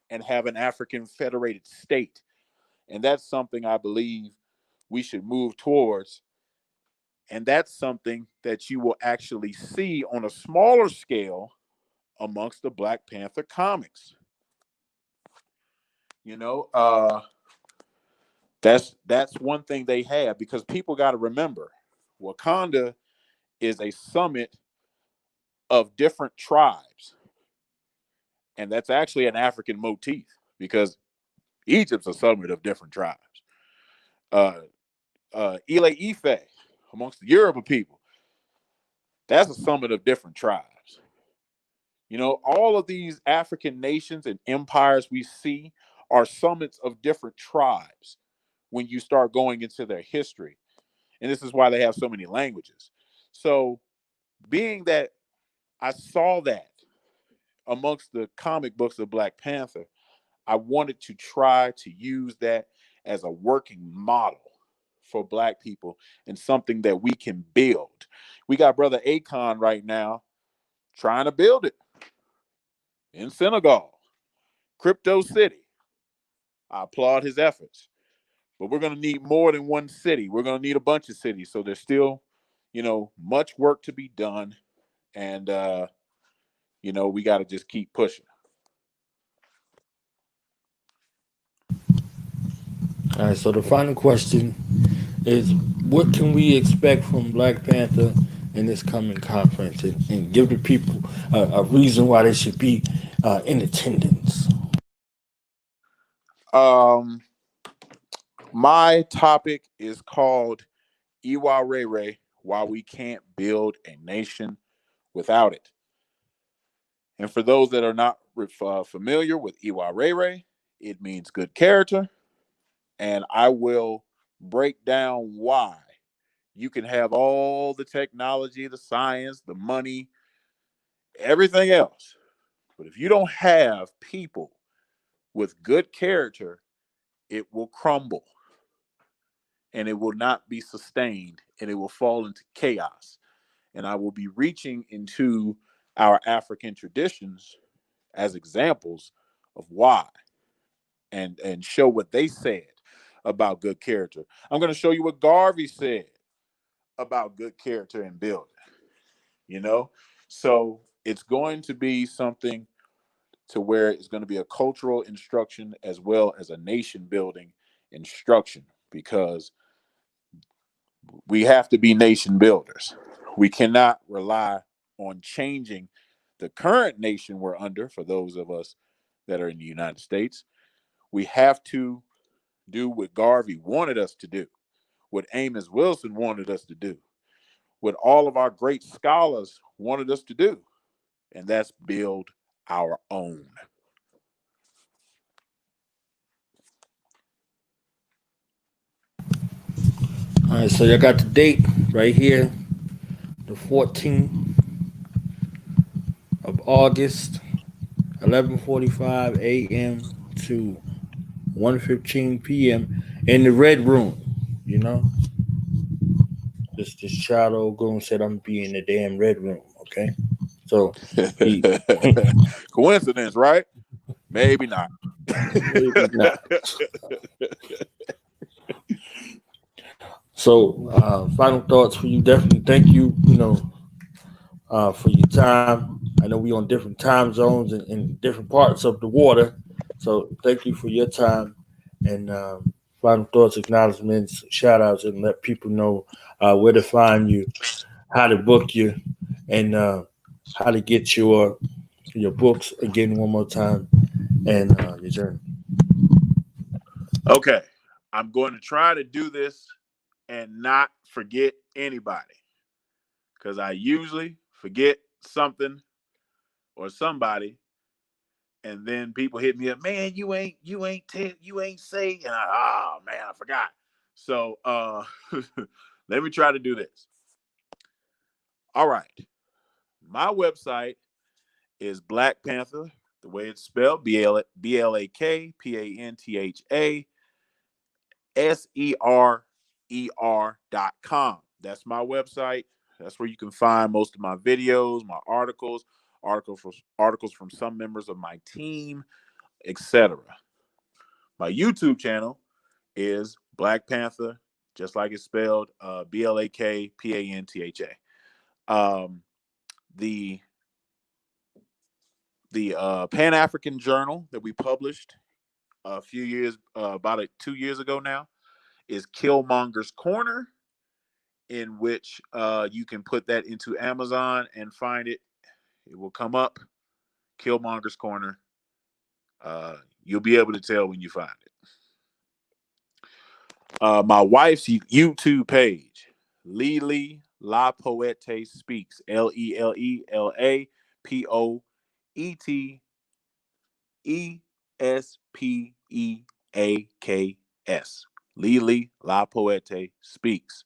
and have an African federated state. And that's something I believe we should move towards. And that's something that you will actually see on a smaller scale amongst the Black Panther comics. You know, that's one thing they have, because people got to remember, Wakanda is a summit of different tribes, and that's actually an African motif because Egypt's a summit of different tribes. Uh, Ile Ife, amongst the Yoruba people, that's a summit of different tribes. You know, all of these African nations and empires we see are summits of different tribes when you start going into their history. And this is why they have so many languages. So, being that I saw that amongst the comic books of Black Panther, I wanted to try to use that as a working model for Black people and something that we can build. We got Brother Akon right now trying to build it in Senegal, Crypto City. I applaud his efforts. But we're going to need more than one city. We're going to need a bunch of cities. So there's still, much work to be done. And, we got to just keep pushing. All right, so the final question is, what can we expect from Black Panther in this coming conference, and give the people a reason why they should be in attendance? Um, my topic is called Iwa Rere, Why We Can't Build a Nation Without It. And for those that are not familiar with Iwa Rere, it means good character. And I will break down why you can have all the technology, the science, the money, everything else. But if you don't have people with good character, it will crumble and it will not be sustained and it will fall into chaos. And I will be reaching into our African traditions as examples of why, and show what they said about good character. I'm going to show you what Garvey said about good character and building, you know? So it's going to be something to where it's going to be a cultural instruction as well as a nation building instruction, because we have to be nation builders. We cannot rely on changing the current nation we're under for those of us that are in the United States. We have to do what Garvey wanted us to do, what Amos Wilson wanted us to do, what all of our great scholars wanted us to do, and that's build our own. All right, so y'all got the date right here, the 14th of August, 11:45 a.m. to 1:15 p.m. in the Red Room. You know, this child old goon said I'm be in the damn Red Room. Okay, so he Coincidence, right? Maybe not. maybe not. So, final thoughts for you. Definitely, thank you. For your time. I know we on different time zones and in different parts of the water. So thank you for your time, and final thoughts, acknowledgments, shout outs, and let people know where to find you, how to book you, and how to get your books again one more time, and your journey. Okay. I'm going to try to do this and not forget anybody, because I usually forget something or somebody, and then people hit me up, man, you ain't say, and oh man, I forgot. So let me try to do this. All right. My website is Blak Pantha, The way it's spelled, BlackPanthaSerer.com. That's my website. That's where you can find most of my videos, my articles from some members of my team, etc. My YouTube channel is Blak Pantha, just like it's spelled, BlackPantha. The Pan African journal that we published a few years, about 2 years ago now, is Killmonger's Corner, in which you can put that into Amazon and find it. It will come up, Killmonger's Corner. You'll be able to tell when you find it. My wife's YouTube page, Lele La Poete Speaks, LeLeLaPoetespeaks. Lele La Poete Speaks.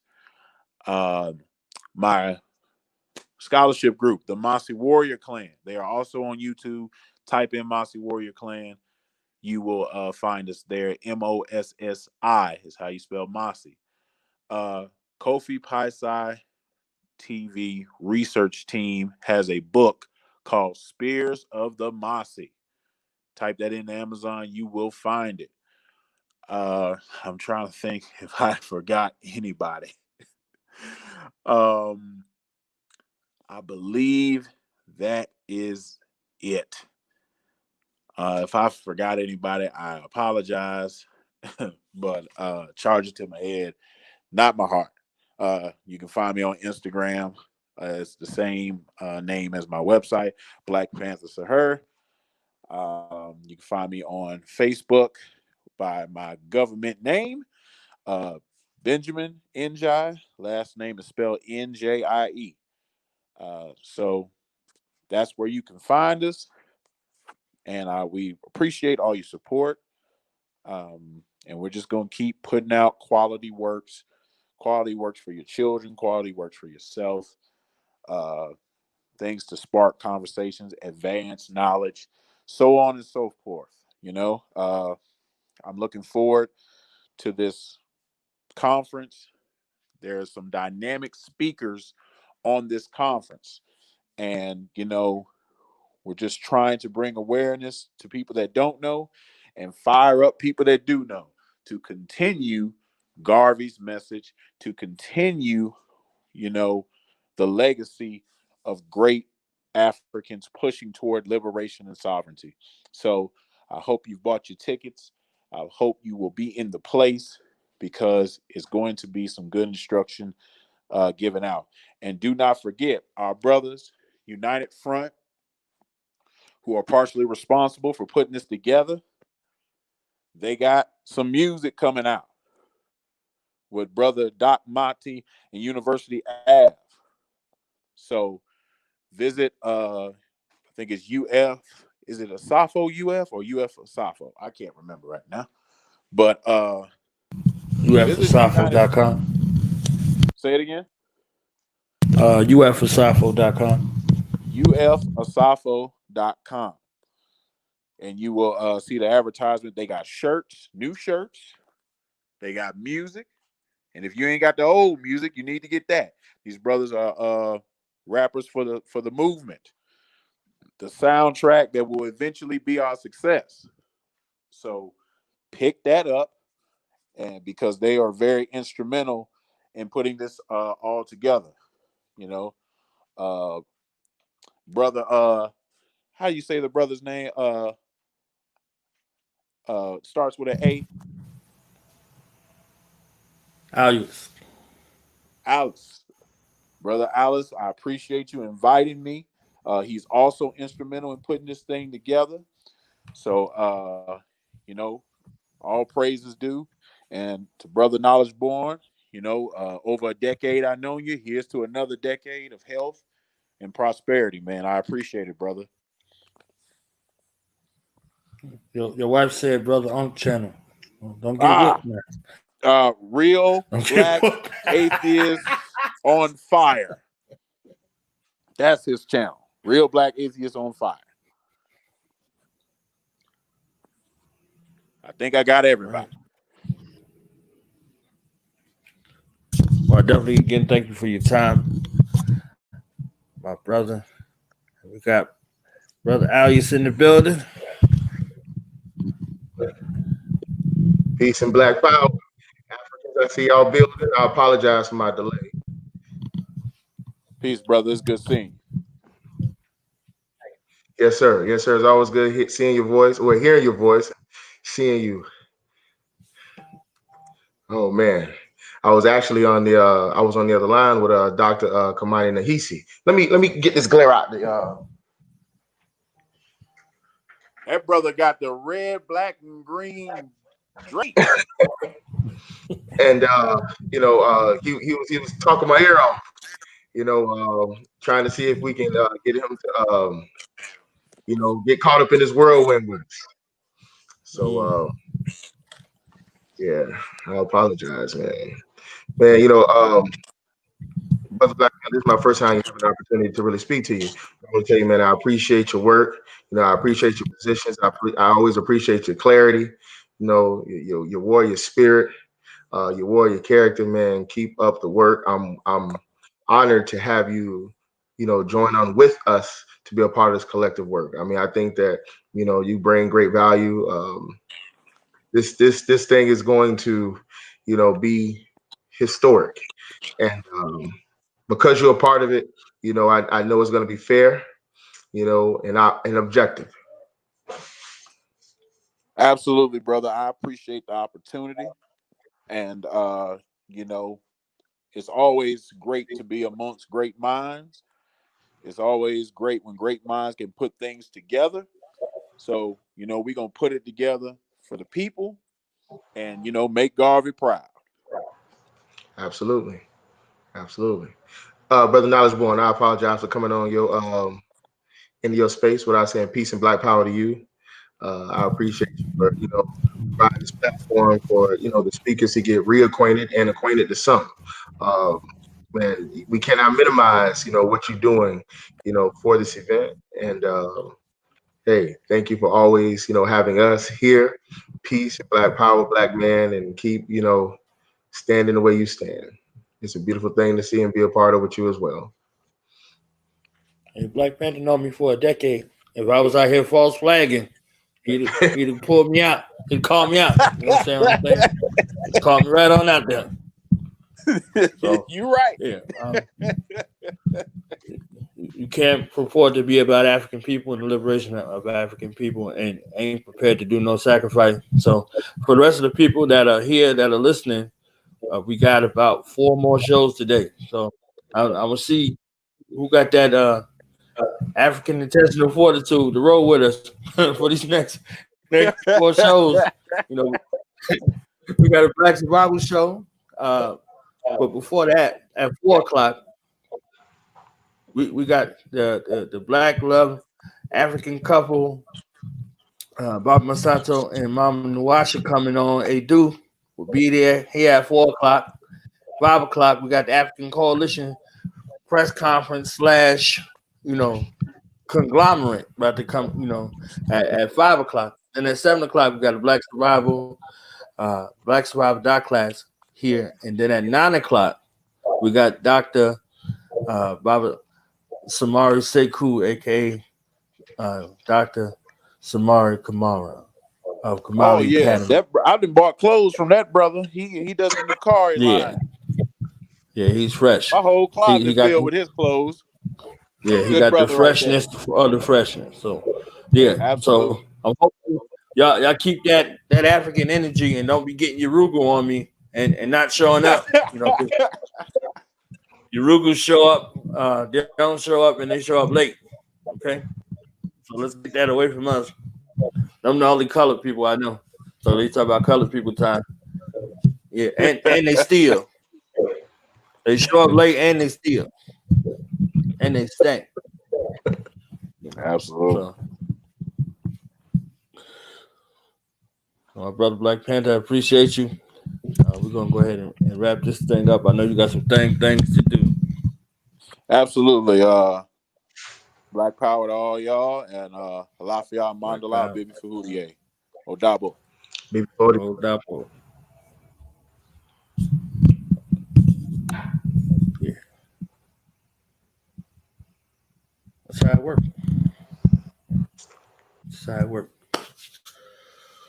My scholarship group, the Mossi Warrior Clan, they are also on YouTube. Type in Mossi Warrior Clan. You will find us there. Mossi is how you spell Mossi. Kofi Paisai TV research team has a book called Spears of the Mossi. Type that in Amazon, you will find it. I'm trying to think if I forgot anybody. I believe that is it. If I forgot anybody, I apologize. But charge it to my head, not my heart. You can find me on Instagram. It's the same name as my website, Blak Pantha Seher. You can find me on Facebook by my government name, Benjamin Njai. Last name is spelled Njie. So that's where you can find us. And we appreciate all your support. And we're just going to keep putting out quality works for your children, quality works for yourself, things to spark conversations, advance knowledge, so on and so forth. I'm looking forward to this conference. There's some dynamic speakers on this conference. And, we're just trying to bring awareness to people that don't know and fire up people that do know to continue Garvey's message, to continue, the legacy of great Africans pushing toward liberation and sovereignty. So I hope you've bought your tickets. I hope you will be in the place, because it's going to be some good instruction given out. And do not forget our brothers, United Front, who are partially responsible for putting this together. They got some music coming out with brother Doc Mati and University Ave. So visit, I think it's UF. Is it Asafo UF or UF Asafo? I can't remember right now. But visit United. UFAsafo.com. Say it again. UFAsafo.com. UFAsafo.com. And you will see the advertisement. They got shirts, new shirts. They got music. And if you ain't got the old music, you need to get that. These brothers are rappers for the movement, the soundtrack that will eventually be our success. So pick that up, and because they are very instrumental in putting this all together. Brother, how you say the brother's name? Starts with an A. Alice. Alice. Brother Alice, I appreciate you inviting me. He's also instrumental in putting this thing together. So, all praises due. And to Brother Knowledge Born, over a decade I've known you. Here's to another decade of health and prosperity, man. I appreciate it, brother. Your wife said, brother, on the channel. Don't get Ah, whooped, man. Real Don't get Black whooped. Atheists on Fire. That's his channel. Real Black Atheists on Fire. I think I got everybody. Right. Well, definitely again, thank you for your time, my brother. We got brother Alias in the building. Peace and Black Power. Africans, I see y'all building. I apologize for my delay. Peace, brother. It's good seeing you. Yes, sir. Yes, sir. It's always good seeing your voice or hearing your voice, seeing you. Oh man. I was actually on the I was on the other line with Dr. Kamani Nahisi. Let me get this glare out. That brother got the red, black, and green drapes. And he was talking my ear off, trying to see if we can get him to get caught up in this whirlwind with us. So yeah, I apologize, man. Man, Brother Black, this is my first time having an opportunity to really speak to you. I want to tell you, man, I appreciate your work. I appreciate your positions. I always appreciate your clarity. Your warrior spirit, your warrior character, man. Keep up the work. I'm honored to have you, join on with us to be a part of this collective work. I mean, I think that you bring great value. This thing is going to, be historic, and because you're a part of it, I know it's going to be fair, and objective. Absolutely, brother. I appreciate the opportunity. And it's always great to be amongst great minds. It's always great when great minds can put things together. So, we're gonna put it together for the people and make Garvey proud. Absolutely, absolutely. Brother Knowledge Born, I apologize for coming on your into your space without saying peace and Black power to you. I appreciate you for providing this platform for the speakers to get reacquainted and acquainted to some. Um, Man, we cannot minimize what you're doing for this event. And hey, thank you for always having us here. Peace, Black power, Black man, and keep standing the way you stand. It's a beautiful thing to see and be a part of with you as well. And Black Panther known me for a decade. If I was out here false flagging, he'd pull me out. He'd call me out. You understand what I'm saying? He'd call me right on out there. So You're right. yeah, you can't purport to be about African people and the liberation of African people and ain't prepared to do no sacrifice. So for the rest of the people that are here that are listening, we got about 4 more shows today. So I will see who got that African intestinal fortitude to roll with us for these next 4 shows. We got a Black Survival show. But before that, at 4 o'clock, we got the Black Love African couple, Bob Masato and Mama Nuasha coming on. Adu will be there here at 4 o'clock. 5 o'clock, we got the African Coalition press conference / conglomerate about to come, at 5 o'clock. And at 7 o'clock, we got a Black Survivor Doc class here. And then at 9 o'clock, we got Dr. Baba Samari Sekou, aka Dr. Samari Kamara of Oh Kamali yeah, Academy. I done bought clothes from that brother. He does the Nukari line. Yeah, he's fresh. My whole closet He got filled with his clothes. Yeah, he Good got the brother right there. freshness of the freshness. So yeah, Absolutely. so I'm hoping y'all keep that African energy and don't be getting your Rugu on me and not showing up. Your Rugus show up, they don't show up and they show up late. Okay, so let's get that away from us. I'm the only colored people I know. So they talk about colored people time. Yeah, and they steal. They show up late and they steal. And they stay. Absolutely. So my brother Black Panther, I appreciate you. We're gonna go ahead and wrap this thing up. I know you got some things to do. Absolutely. Black power to all y'all and Lafayette Black Mandala power. Baby Fahudier. Odabo. Before No doubt. Yeah, that's how it works. That's how it works.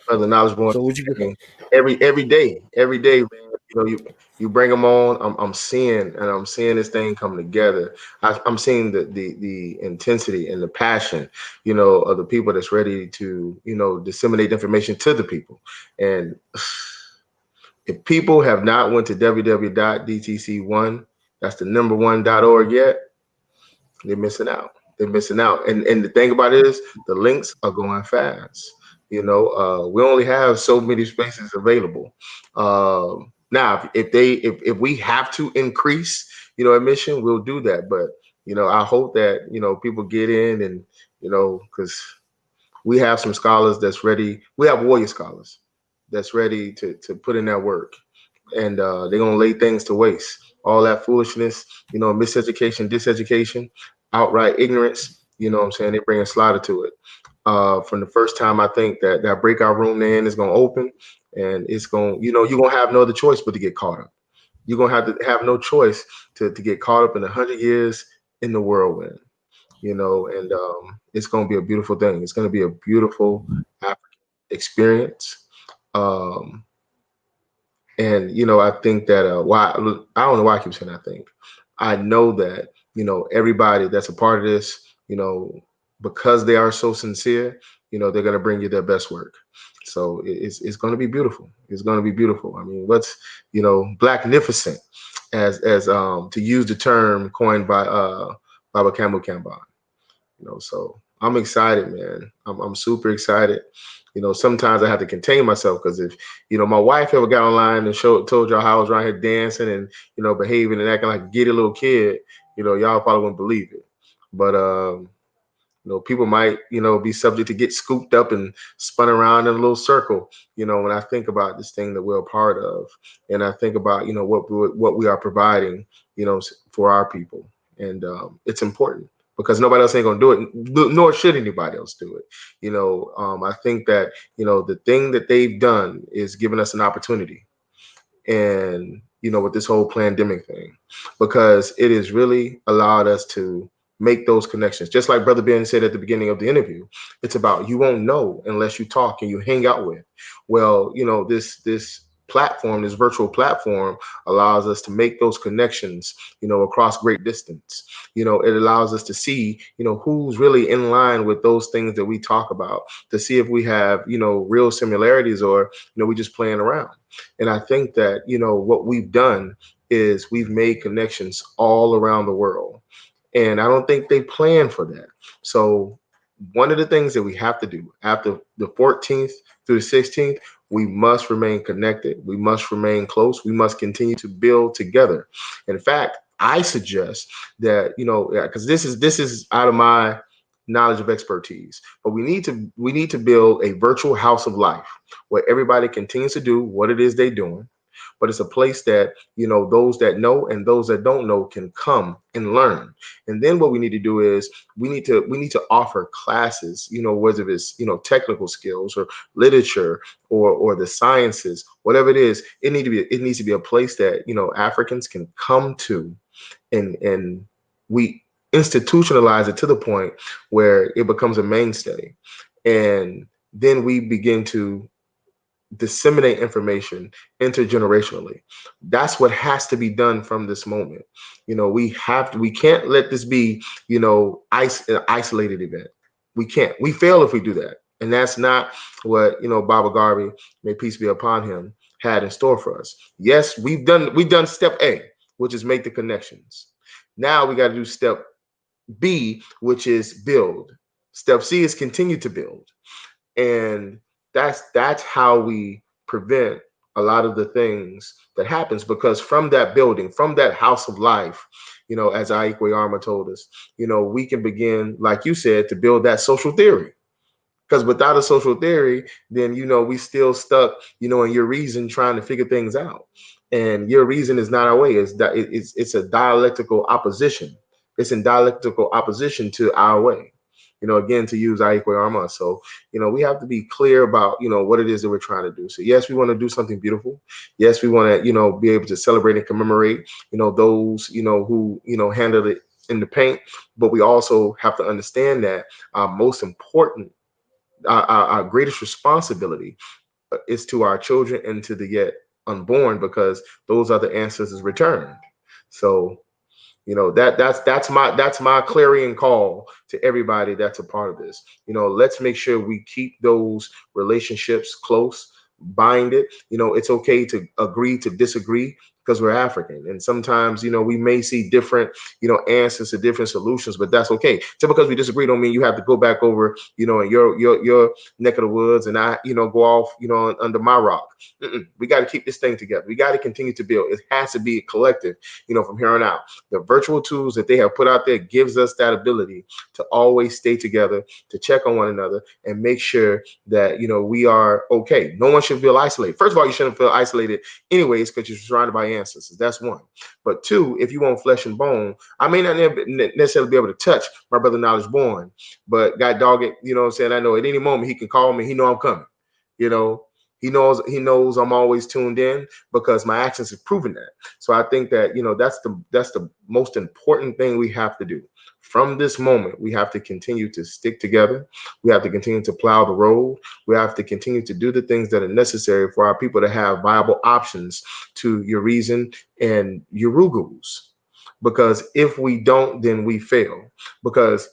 Brother Knowledge Born, So would you go? every day, man. You bring them on. I'm seeing this thing come together. I'm seeing the intensity and the passion, of the people that's ready to, disseminate information to the people. And if people have not went to www.dtc1, that's the number one.org yet, they're missing out. They're missing out. And the thing about it is the links are going fast. We only have so many spaces available. Now, if we have to increase, admission, we'll do that. But I hope that people get in and because we have some scholars that's ready. We have warrior scholars that's ready to put in that work, and they're gonna lay things to waste. All that foolishness, miseducation, diseducation, outright ignorance. You know what I'm saying? They bring a slaughter to it. From the first time, I think that breakout room then is gonna open, and it's gonna, you're gonna have no other choice but to get caught up. You're gonna have to have no choice to get caught up in 100 years in the whirlwind. And it's gonna be a beautiful thing. It's gonna be a beautiful African experience. Um, and I think that why I don't know why I keep saying I think. I know that everybody that's a part of this, because they are so sincere, they're gonna bring you their best work. So it's gonna be beautiful. It's gonna be beautiful. I mean, what's blacknificent, as to use the term coined by Baba Campbell Kamba. So I'm excited, man. I'm super excited. Sometimes I have to contain myself because if my wife ever got online and told y'all how I was around here dancing and behaving and acting like a giddy little kid, y'all probably wouldn't believe it. But people might be subject to get scooped up and spun around in a little circle. When I think about this thing that we're a part of, and I think about what we are providing, for our people, and it's important because nobody else ain't gonna do it, nor should anybody else do it. I think that the thing that they've done is given us an opportunity, and with this whole pandemic thing, because it has really allowed us to make those connections. Just like Brother Ben said at the beginning of the interview, it's about you won't know unless you talk and you hang out with. Well, this platform, this virtual platform, allows us to make those connections, across great distance. It allows us to see, who's really in line with those things that we talk about, to see if we have, real similarities, or we just playing around. And I think that, what we've done is we've made connections all around the world. And I don't think they plan for that. So one of the things that we have to do after the 14th through the 16th, we must remain connected. We must remain close. We must continue to build together. In fact, I suggest that, because this is out of my knowledge of expertise, but we need to build a virtual house of life where everybody continues to do what it is they're doing, but it's a place that those that know and those that don't know can come and learn. And then what we need to do is we need to offer classes, whether it's technical skills or literature or the sciences, whatever it is. It needs to be a place that Africans can come to, and we institutionalize it to the point where it becomes a mainstay, and then we begin to disseminate information intergenerationally. That's what has to be done from this moment. We can't let this be, an isolated event. We can't. We fail if we do that. And that's not what, Baba Garvey, may peace be upon him, had in store for us. Yes, we've done step A, which is make the connections. Now we got to do step B, which is build. Step C is continue to build. And that's how we prevent a lot of the things that happens, because from that building, from that house of life, as Aikwe Arma told us, we can begin, like you said, to build that social theory. Because without a social theory, then we still stuck, in your reason, trying to figure things out. And your reason is not our way. It's a dialectical opposition. It's in dialectical opposition to our way. again, to use Aikwe Arma. So, we have to be clear about, what it is that we're trying to do. So yes, we want to do something beautiful. Yes, we want to, be able to celebrate and commemorate, those, who, handled it in the paint. But we also have to understand that our most important, our greatest responsibility is to our children and to the yet unborn, because those are the ancestors returned. So, that's my clarion call to everybody that's a part of this. Let's make sure we keep those relationships close, bind it. It's okay to agree to disagree, because we're African, and sometimes we may see different answers to different solutions, but that's okay. Just because we disagree don't mean you have to go back over in your neck of the woods and I go off under my rock. We got to keep this thing together. We got to continue to build. It has to be a collective from here on out. The virtual tools that they have put out there gives us that ability to always stay together, to check on one another, and make sure that we are okay. No one should feel isolated. First of all, you shouldn't feel isolated anyways, because you're surrounded by ancestors. That's one. But two, if you want flesh and bone, I may not necessarily be able to touch my brother Knowledge Born, but God dog it, what I'm saying? I know at any moment he can call me. He know I'm coming. He knows I'm always tuned in, because my actions have proven that. So I think that that's the most important thing we have to do. From this moment, we have to continue to stick together. We have to continue to plow the road. We have to continue to do the things that are necessary for our people to have viable options to Urizen and Urugus. Because if we don't, then we fail. Because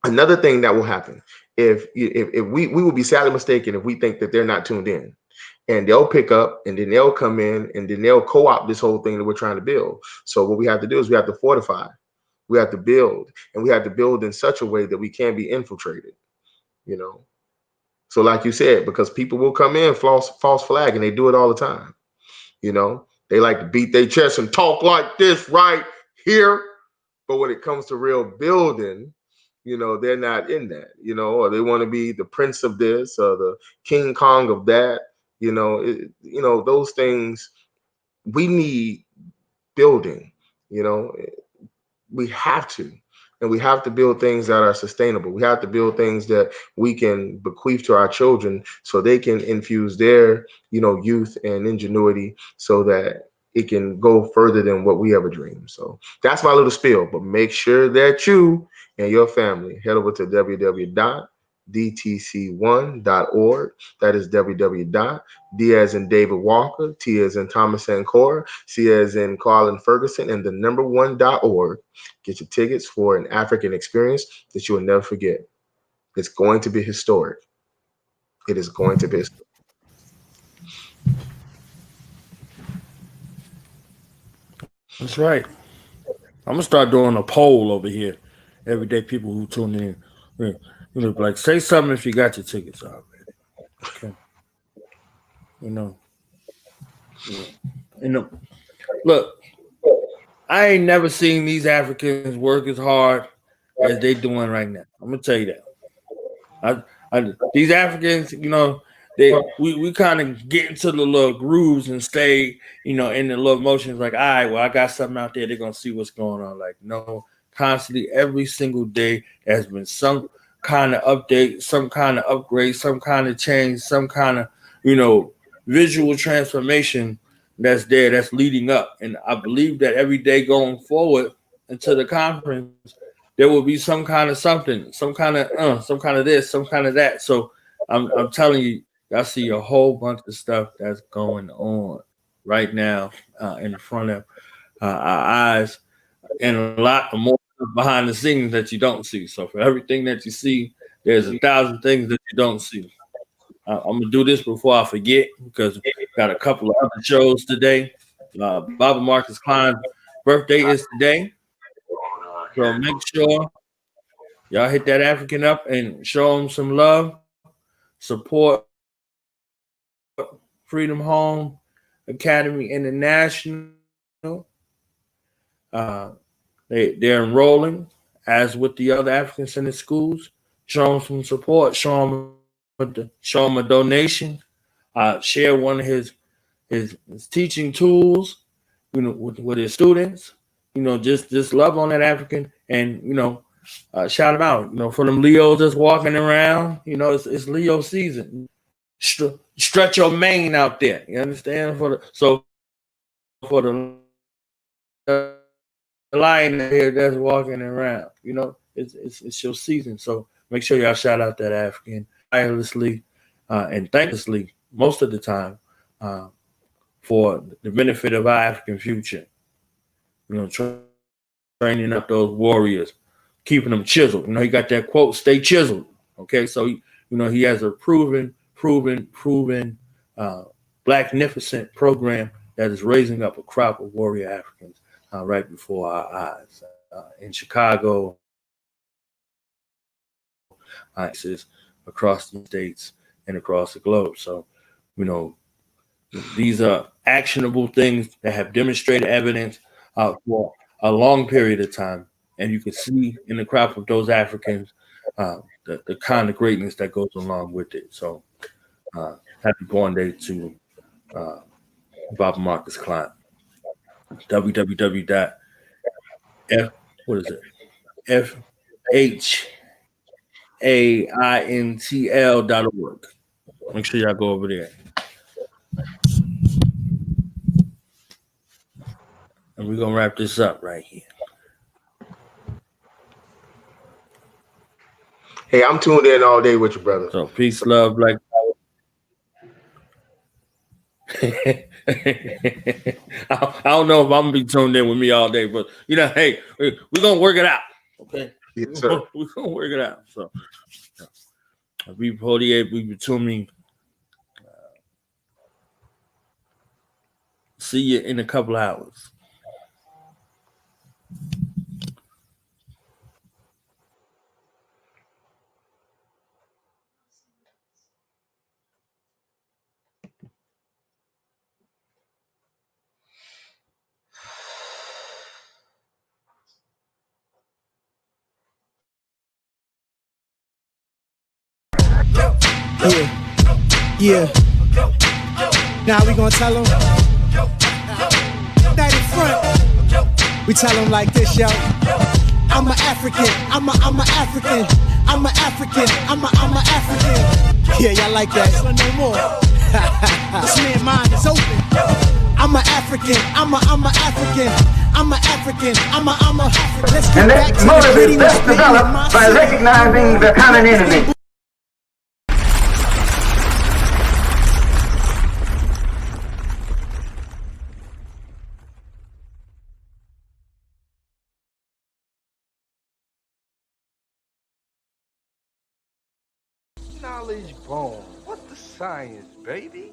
another thing that will happen, if we will be sadly mistaken if we think that they're not tuned in, and they'll pick up, and then they'll come in, and then they'll co-opt this whole thing that we're trying to build. So what we have to do is we have to fortify, we have to build, and we have to build in such a way that we can be infiltrated. So like you said, because people will come in false flag, and they do it all the time. They like to beat their chest and talk like this right here, but when it comes to real building, they're not in that, or they want to be the prince of this or the King Kong of that. Those things. We need building. We have to. And we have to build things that are sustainable. We have to build things that we can bequeath to our children, so they can infuse their, youth and ingenuity, so that it can go further than what we ever dreamed. So that's my little spiel. But make sure that you and your family head over to www.dtc1.org. That is www.D as in David Walker, T as in Thomas Sankora, C as in Carlin Ferguson, and the number 1.org. Get your tickets for an African experience that you will never forget. It's going to be historic. It is going to be historic. That's right. I'm gonna start doing a poll over here. Everyday people who tune in, like say something if you got your tickets already. Okay. You know. Look, I ain't never seen these Africans work as hard as they doing right now. I'm gonna tell you that. These Africans, we kind of get into the little grooves and stay, in the little motions. Like, all right, well, I got something out there. They're gonna see what's going on. Like, no, constantly, every single day, there's been some kind of update, some kind of upgrade, some kind of change, some kind of, visual transformation that's there, that's leading up. And I believe that every day going forward into the conference, there will be some kind of something, some kind of this, some kind of that. So I'm telling you, I see a whole bunch of stuff that's going on right now in front of our eyes, and a lot more behind the scenes that you don't see. So for everything that you see, there's 1,000 things that you don't see. I'm gonna do this before I forget, because got a couple of other shows today. Baba Marcus Klein's birthday is today, so make sure y'all hit that African up and show them some love, support Freedom Home Academy International. They're enrolling as with the other African Center schools. Show them some support. Show them a donation. Share one of his teaching tools, with his students. Just love on that African, and shout them out. For them Leos that's walking around, it's Leo season. Stretch your mane out there. You understand? For the lion here that's walking around, it's your season. So make sure y'all shout out that African tirelessly and thanklessly most of the time for the benefit of our African future. Training up those warriors, keeping them chiseled. He got that quote, stay chiseled. Okay, so he has a proven Blacknificent program that is raising up a crop of warrior Africans right before our eyes in Chicago, across the states and across the globe. So, these are actionable things that have demonstrated evidence for a long period of time. And you can see in the crop of those Africans the kind of greatness that goes along with it. So happy born day to Bob Marcus Klein. www.FHAINTL.org. Make sure y'all go over there. And we're going to wrap this up right here. Hey, I'm tuned in all day with you, brother. So peace, love, Black Power. I don't know if I'm going to be tuned in with me all day, but, hey, we're going to work it out. Okay? Yes, sir. We're going to work it out. So, we between me. See you in a couple hours. Yeah. Now we gonna tell them. That in front. We tell them like this, yo. I'm an African. I'm a African. I'm an African. I'm a African. Yeah, y'all like that? No more. This man's mind is open. I'm an African. I'm a African. I'm an African. I'm a African. Let's get back to the gritty best developed by recognizing the common enemy. Knowledge bomb. What's the science, baby?